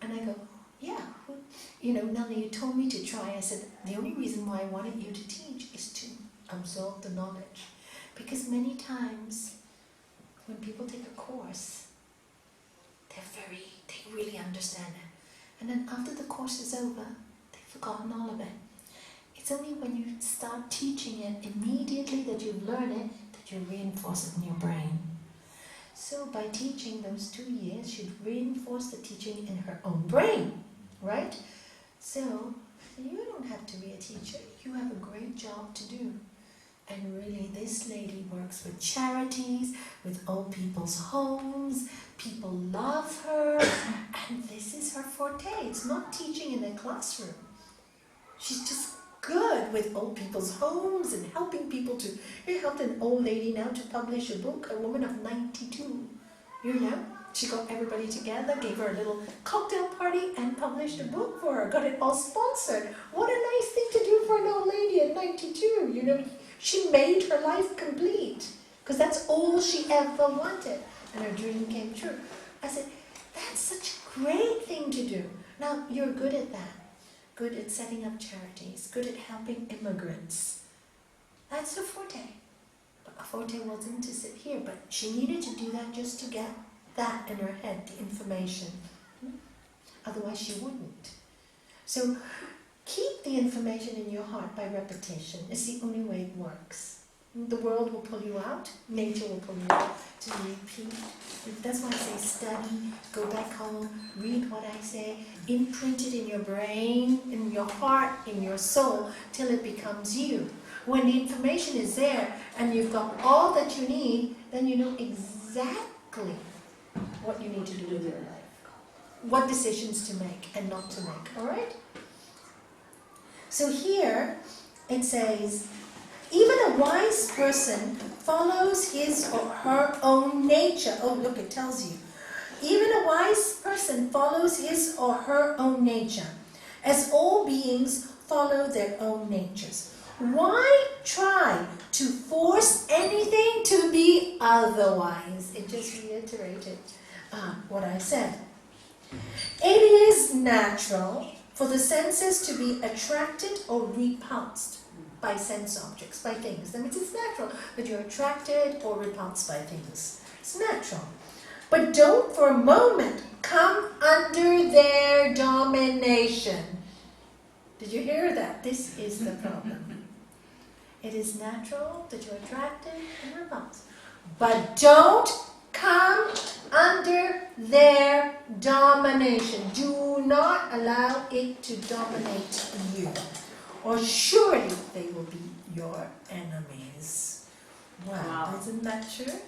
And I go, yeah, Nalanie, you told me to try. I said, the only reason why I wanted you to teach is to absorb the knowledge. Because many times when people take a course, they really understand it. And then after the course is over, they've forgotten all of it. It's only when you start teaching it immediately that you learn it, that you reinforce it in your brain. So by teaching those 2 years, she'd reinforce the teaching in her own brain, right? So you don't have to be a teacher. You have a great job to do. And really, this lady works with charities, with old people's homes. People love her, and this is her forte. It's not teaching in a classroom. She's just good with old people's homes and helping people to... She helped an old lady now to publish a book, a woman of 92. She got everybody together, gave her a little cocktail party, and published a book for her. Got it all sponsored. What a nice thing to do for an old lady at 92, She made her life complete, because that's all she ever wanted, and her dream came true. I said, that's such a great thing to do. Now, you're good at that. Good at setting up charities, good at helping immigrants. That's her forte. But a forte wasn't to sit here, but she needed to do that just to get that in her head, the information. Otherwise she wouldn't. So keep the information in your heart by repetition. It's the only way it works. The world will pull you out, nature will pull you out to repeat. That's why I say study, go back home, read what I say, imprint it in your brain, in your heart, in your soul, till it becomes you. When the information is there and you've got all that you need, then you know exactly what you need to do with your life. What decisions to make and not to make, all right? So here it says, even a wise person follows his or her own nature. Oh, look, it tells you. Even a wise person follows his or her own nature, as all beings follow their own natures. Why try to force anything to be otherwise? It just reiterated what I said. It is natural for the senses to be attracted or repulsed by sense objects, by things. That means it's natural that you're attracted or repulsed by things. It's natural. But don't for a moment come under their domination. Did you hear that? This is the problem. It is natural that you're attracted and repulsed. But don't come under their domination. Do not allow it to dominate you, or surely they will be your enemies. Wow. Isn't that true?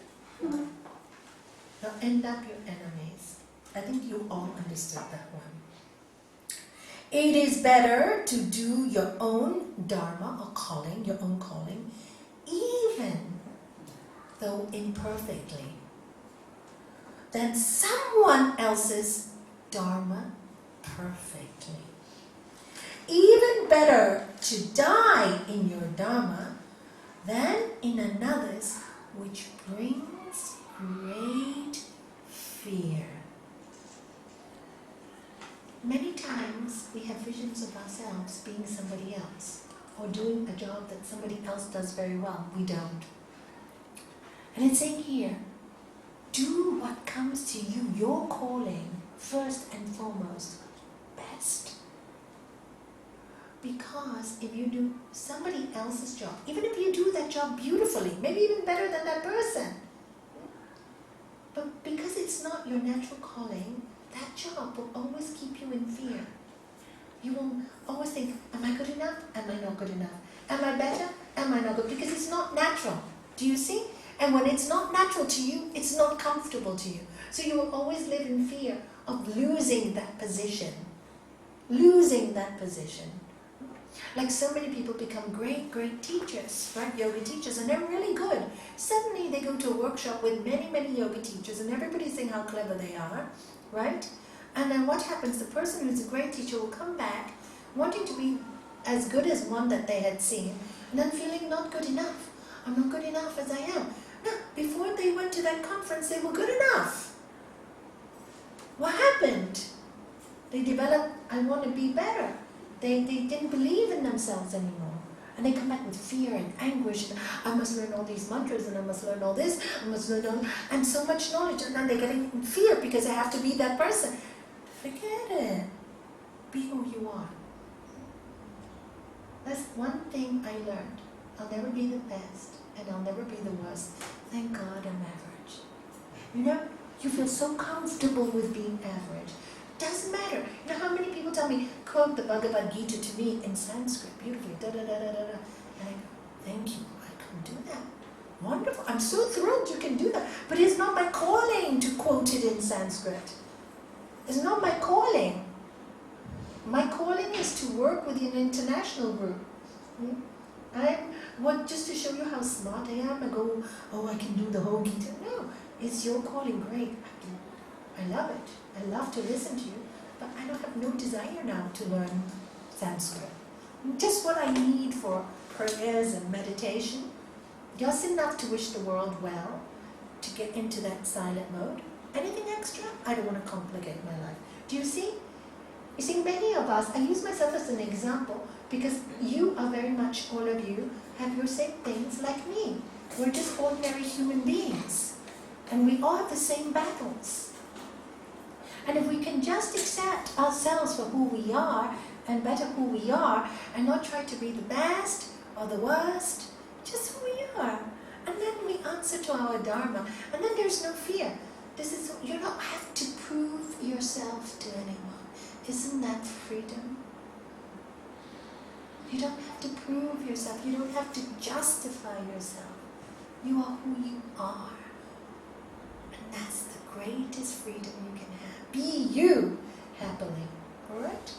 They'll end up your enemies. I think you all understood that one. It is better to do your own dharma or calling, your own calling, even though imperfectly, than someone else's dharma perfectly. Even better to die in your dharma than in another's, which brings great fear. Many times we have visions of ourselves being somebody else, or doing a job that somebody else does very well. We don't. And it's saying here, do what comes to you, your calling, first and foremost, best. Because if you do somebody else's job, even if you do that job beautifully, maybe even better than that person, but because it's not your natural calling, that job will always keep you in fear. You will always think, am I good enough? Am I not good enough? Am I better? Am I not good? Because it's not natural. Do you see? And when it's not natural to you, it's not comfortable to you. So you will always live in fear of losing that position. Losing that position. Like so many people become great, great teachers, right? Yoga teachers, and they're really good. Suddenly they go to a workshop with many, many yoga teachers, and everybody's saying how clever they are, right? And then what happens? The person who's a great teacher will come back wanting to be as good as one that they had seen, and then feeling not good enough. I'm not good enough as I am. No, before they went to that conference, they were good enough. What happened? They developed, I want to be better. They didn't believe in themselves anymore. And they come back with fear and anguish. And I must learn all these mantras, and I must learn all this, I must learn all, and so much knowledge. And then they're getting in fear because they have to be that person. Forget it. Be who you are. That's one thing I learned. I'll never be the best, and I'll never be the worst. Thank God I'm average. You know, you feel so comfortable with being average. Doesn't matter. You know how many people tell me, quote the Bhagavagita to me in Sanskrit, beautifully, da-da-da-da-da-da. And I go, thank you, I couldn't do that. Wonderful. I'm so thrilled you can do that. But it's not my calling to quote it in Sanskrit. It's not my calling. My calling is to work with an international group. Just to show you how smart I am, I go, oh, I can do the whole Gita. No, it's your calling, great. I love it. I love to listen to you, but I don't have no desire now to learn Sanskrit. Just what I need for prayers and meditation, just enough to wish the world well, to get into that silent mode. Anything extra, I don't want to complicate my life. Do you see? You see, many of us, I use myself as an example because you are very much, all of you, have your same things like me. We're just ordinary human beings. And we all have the same battles. And if we can just accept ourselves for who we are, and better who we are, and not try to be the best or the worst, just who we are. And then we answer to our Dharma. And then there's no fear. You don't have to prove yourself to anyone. Isn't that freedom? You don't have to prove yourself. You don't have to justify yourself. You are who you are. And that's the greatest freedom you can have. Be you happily. Alright?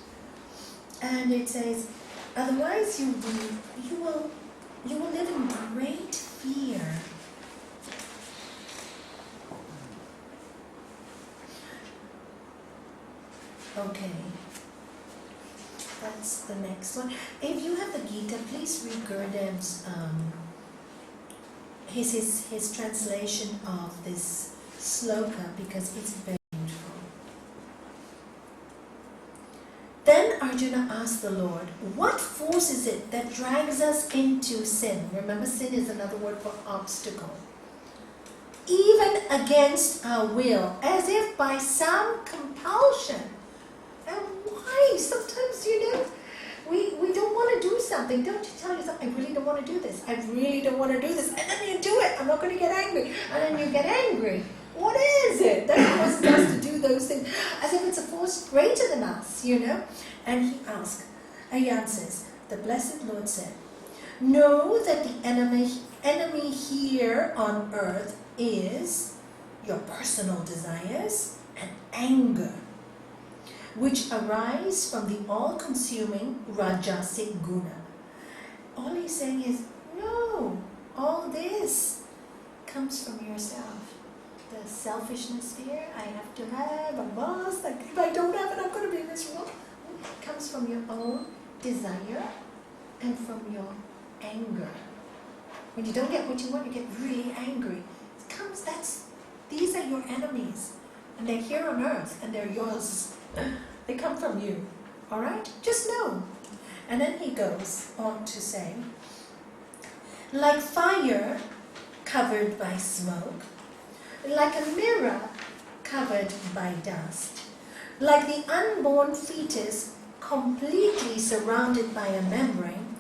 And it says, otherwise you will live in great fear. Okay. That's the next one. If you have the Gita, please read Gurudev's his translation of this sloka, because it's very beautiful. Then Arjuna asked the Lord, what force is it that drags us into sin? Remember, sin is another word for obstacle. Even against our will, as if by some compulsion. And why? Sometimes, we don't want to do something. Don't you tell yourself, I really don't want to do this. I really don't want to do this. And then you do it. I'm not going to get angry. And then you get angry. What is it that causes us to do those things? As if it's a force greater than us, And he answers, the Blessed Lord said, know that the enemy here on earth is your personal desires and anger, which arise from the all-consuming Rajasic guna. All he's saying is, no, all this comes from yourself. The selfishness fear, I have to have a boss, like if I don't have it, I'm going to be miserable. It comes from your own desire and from your anger. When you don't get what you want, you get really angry. These are your enemies. And they're here on earth, and they're yours. They come from you. Alright? Just know. And then he goes on to say, like fire covered by smoke, like a mirror covered by dust, like the unborn fetus completely surrounded by a membrane,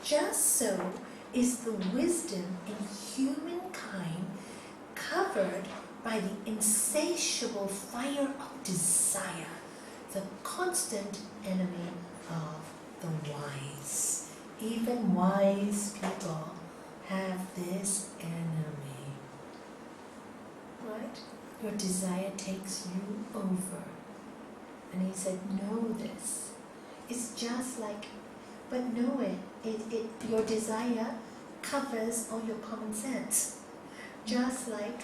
just so is the wisdom in humankind covered by the insatiable fire of desire, the constant enemy of the wise. Even wise people have this enemy. Right? Your desire takes you over. And he said, know this. It's just like, but know it. Your desire covers all your common sense. Just like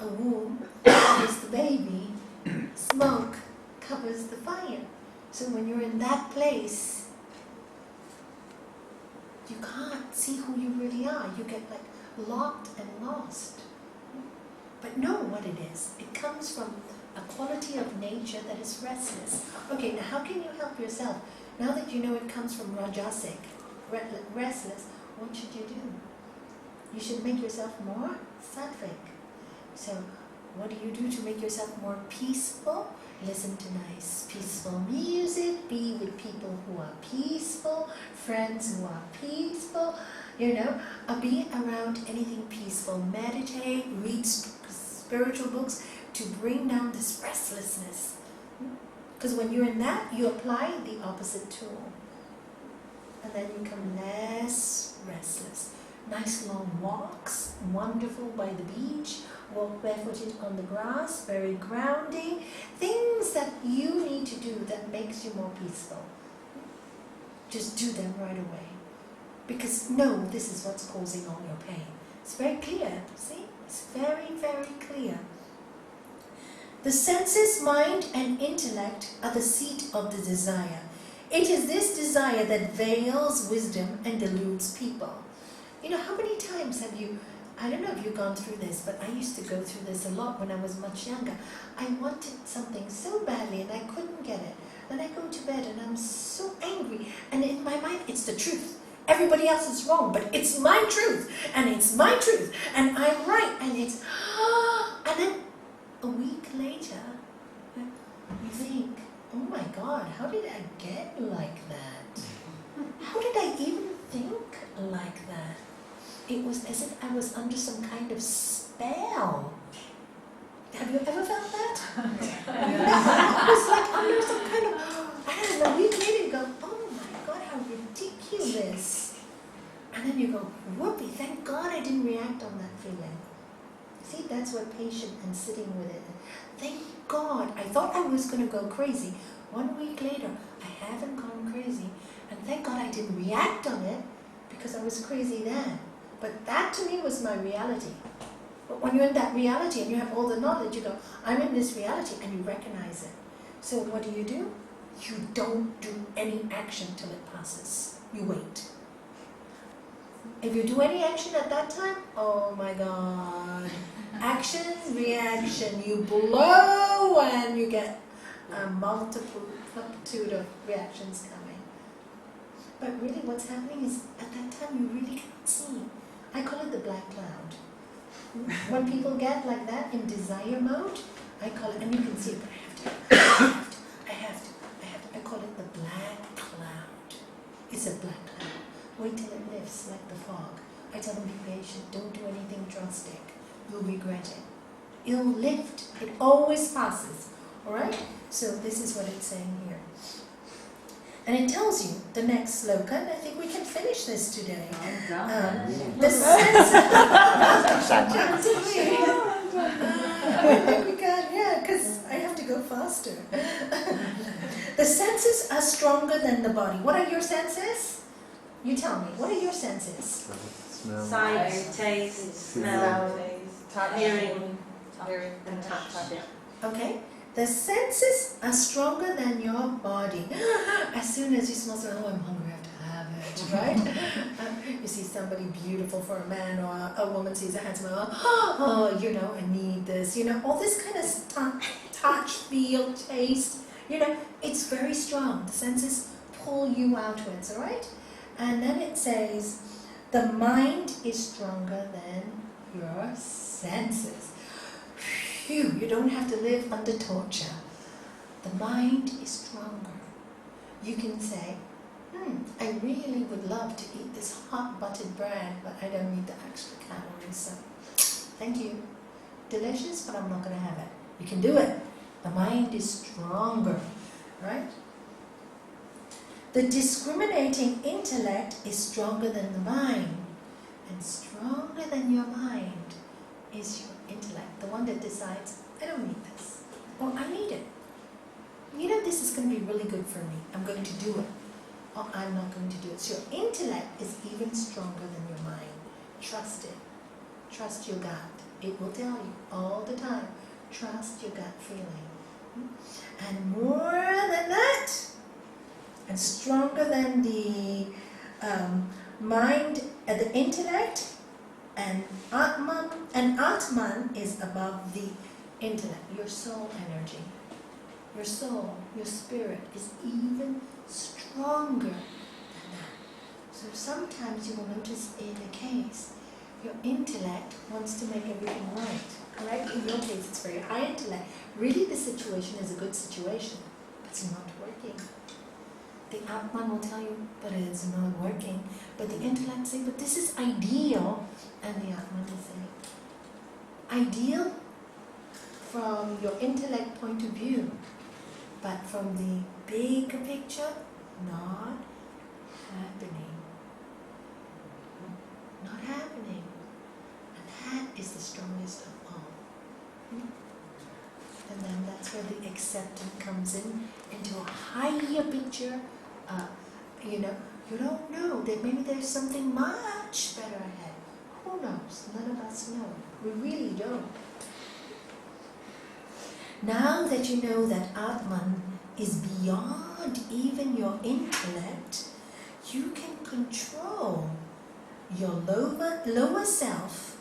a womb covers the baby, smoke covers the fire. So when you're in that place, you can't see who you really are. You get like locked and lost. But know what it is. It comes from a quality of nature that is restless. Okay, now how can you help yourself? Now that you know it comes from Rajasic, restless, what should you do? You should make yourself more sattvic. So what do you do to make yourself more peaceful? Listen to nice, peaceful music, be with people who are peaceful, friends who are peaceful, be around anything peaceful. Meditate, read spiritual books to bring down this restlessness. Because when you're in that, you apply the opposite tool. And then you become less restless. Nice long walks, wonderful by the beach, walk barefooted on the grass, very grounding. Things that you need to do that makes you more peaceful. Just do them right away. Because no, this is what's causing all your pain. It's very clear, see? It's very, very clear. The senses, mind and intellect are the seat of the desire. It is this desire that veils wisdom and deludes people. How many times have you, I don't know if you've gone through this, but I used to go through this a lot when I was much younger. I wanted something so badly and I couldn't get it. Then I go to bed and I'm so angry. And in my mind, it's the truth. everybody else is wrong, but it's my truth, and it's my truth, and I'm right, and it's, and then a week later, you think, oh my God, how did I get like that? How did I even think like that? It was as if I was under some kind of spell. Have you ever felt that? I was like under some kind of, I don't know, a week later you go, oh my God, how ridiculous. And then you go, whoopee, thank God I didn't react on that feeling. See, that's what patient and sitting with it. Thank God, I thought I was going to go crazy. 1 week later, I haven't gone crazy. And thank God I didn't react on it because I was crazy then. But that to me was my reality. But when you're in that reality and you have all the knowledge, you go, I'm in this reality, and you recognize it. So what do? You don't do any action till it passes. You wait. If you do any action at that time, oh my God. Action, reaction. You blow and you get a multitude of reactions coming. But really what's happening is at that time you really can't see. I call it the black cloud. When people get like that in desire mode, I call it, and you can see it, but I have to. I call it the black cloud. It's a black cloud. Wait till it lifts like the fog. I tell them, be patient, don't do anything drastic. You'll regret it. It'll lift. It always passes. Alright? So this is what it's saying here. And it tells you the next sloka, and I think we can finish this today. The sense because I have to go faster. The senses are stronger than the body. What are your senses? You tell me. What are your senses? Smell. Sight, taste, smell, hearing, and touch. Okay. The senses are stronger than your body. As soon as you smell something, oh, I'm hungry, I have to have it, right? You see somebody beautiful for a man, or a woman sees a handsome man, oh, you know, I need this, you know, all this kind of touch, feel, taste, you know, it's very strong. The senses pull you outwards, all right? And then it says, the mind is stronger than your senses. Phew, you don't have to live under torture. The mind is stronger. You can say, I really would love to eat this hot buttered bread, but I don't need the extra calories, so thank you. Delicious, but I'm not going to have it. You can do it. The mind is stronger, right? The discriminating intellect is stronger than the mind, and stronger than your mind is your intellect, the one that decides, I don't need this, or I need it. You know, this is going to be really good for me. I'm going to do it, or I'm not going to do it. So your intellect is even stronger than your mind. Trust it. Trust your gut. It will tell you all the time. Trust your gut feeling. And more than that, and stronger than the mind, the intellect, and Atman is above the intellect, your soul energy. Your soul, your spirit is even stronger than that. So sometimes you will notice in a case, your intellect wants to make everything right. Correct? In your case, it's very high intellect. Really, the situation is a good situation, but it's not working. The Atman will tell you, but it's not working. But the intellect say, but this is ideal. And the Atman will say, ideal from your intellect point of view, but from the bigger picture, not happening. Not happening. And that is the strongest of all. And then that's where the acceptance comes into a higher picture. You know, you don't know that maybe there's something much better ahead. Who knows? None of us know. We really don't. Now that you know that Atman is beyond even your intellect, you can control your lower self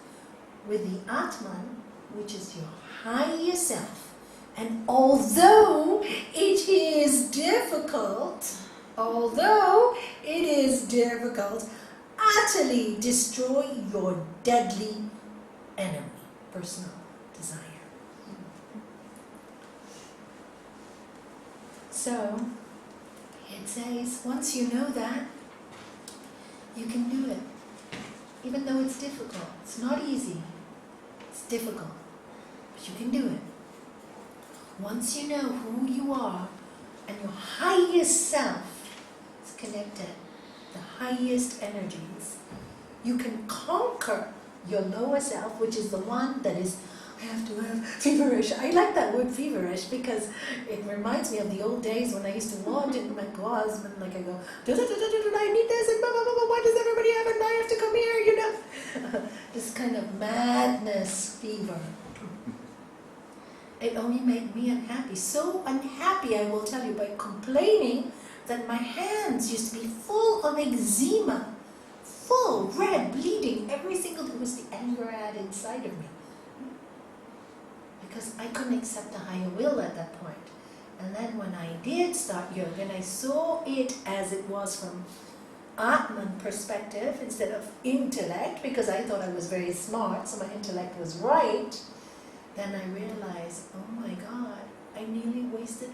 with the Atman, which is your higher self. And although it is difficult, although It is difficult. Utterly destroy your deadly enemy, personal desire. So, it says, once you know that, you can do it. Even though it's difficult. It's not easy. It's difficult. But you can do it. Once you know who you are and your highest self is connected, the highest energies, you can conquer your lower self, which is the one that is, I have to have feverish. I like that word feverish because it reminds me of the old days when I used to watch it and my husband, like I go, I need this and blah, blah, blah, blah, why does everybody have it and I have to come here, you know? This kind of madness fever. It only made me unhappy. So unhappy, I will tell you, by complaining that my hands used to be full of eczema, full, red, bleeding, every single day. It was the anger I had inside of me. Because I couldn't accept the higher will at that point. And then when I did start yoga and I saw it as it was from Atman perspective instead of intellect, because I thought I was very smart, so my intellect was right, then I realized, oh my God, I nearly wasted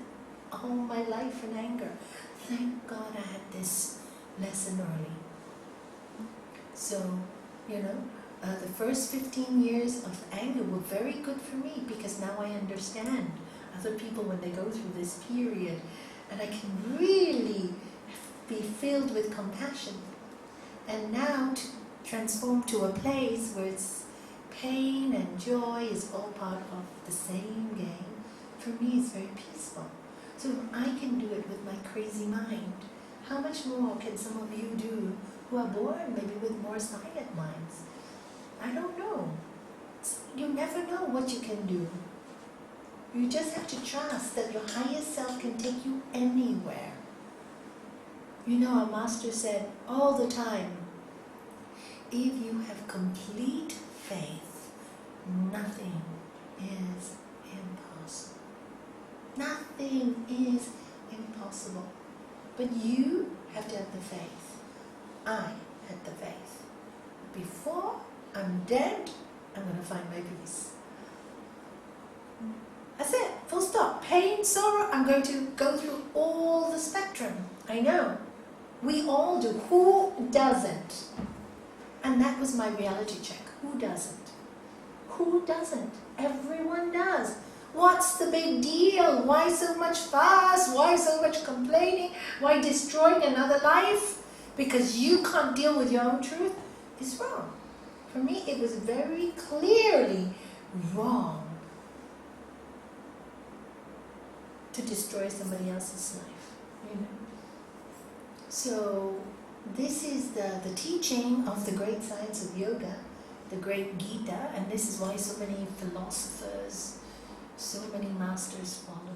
all my life in anger. Thank God I had this lesson early. So, you know, the first 15 years of anger were very good for me because now I understand other people when they go through this period, and I can really be filled with compassion. And now to transform to a place where it's pain and joy is all part of the same game, for me it's very peaceful. So if I can do it with my crazy mind, how much more can some of you do who are born maybe with more silent minds? I don't know. You never know what you can do. You just have to trust that your highest self can take you anywhere. You know, our master said all the time, if you have complete faith, nothing is impossible. Nothing is impossible. But you have to have the faith. I had the faith. Before I'm dead, I'm going to find my peace. That's it. Full stop. Pain, sorrow, I'm going to go through all the spectrum. I know. We all do. Who doesn't? And that was my reality check. Who doesn't? Who doesn't? Everyone does. What's the big deal? Why so much fuss? Why so much complaining? Why destroying another life? Because you can't deal with your own truth? It's wrong. For me, it was very clearly wrong to destroy somebody else's life, you know. So this is the teaching of the great science of yoga, the great Gita, and this is why so many philosophers, so many masters follow.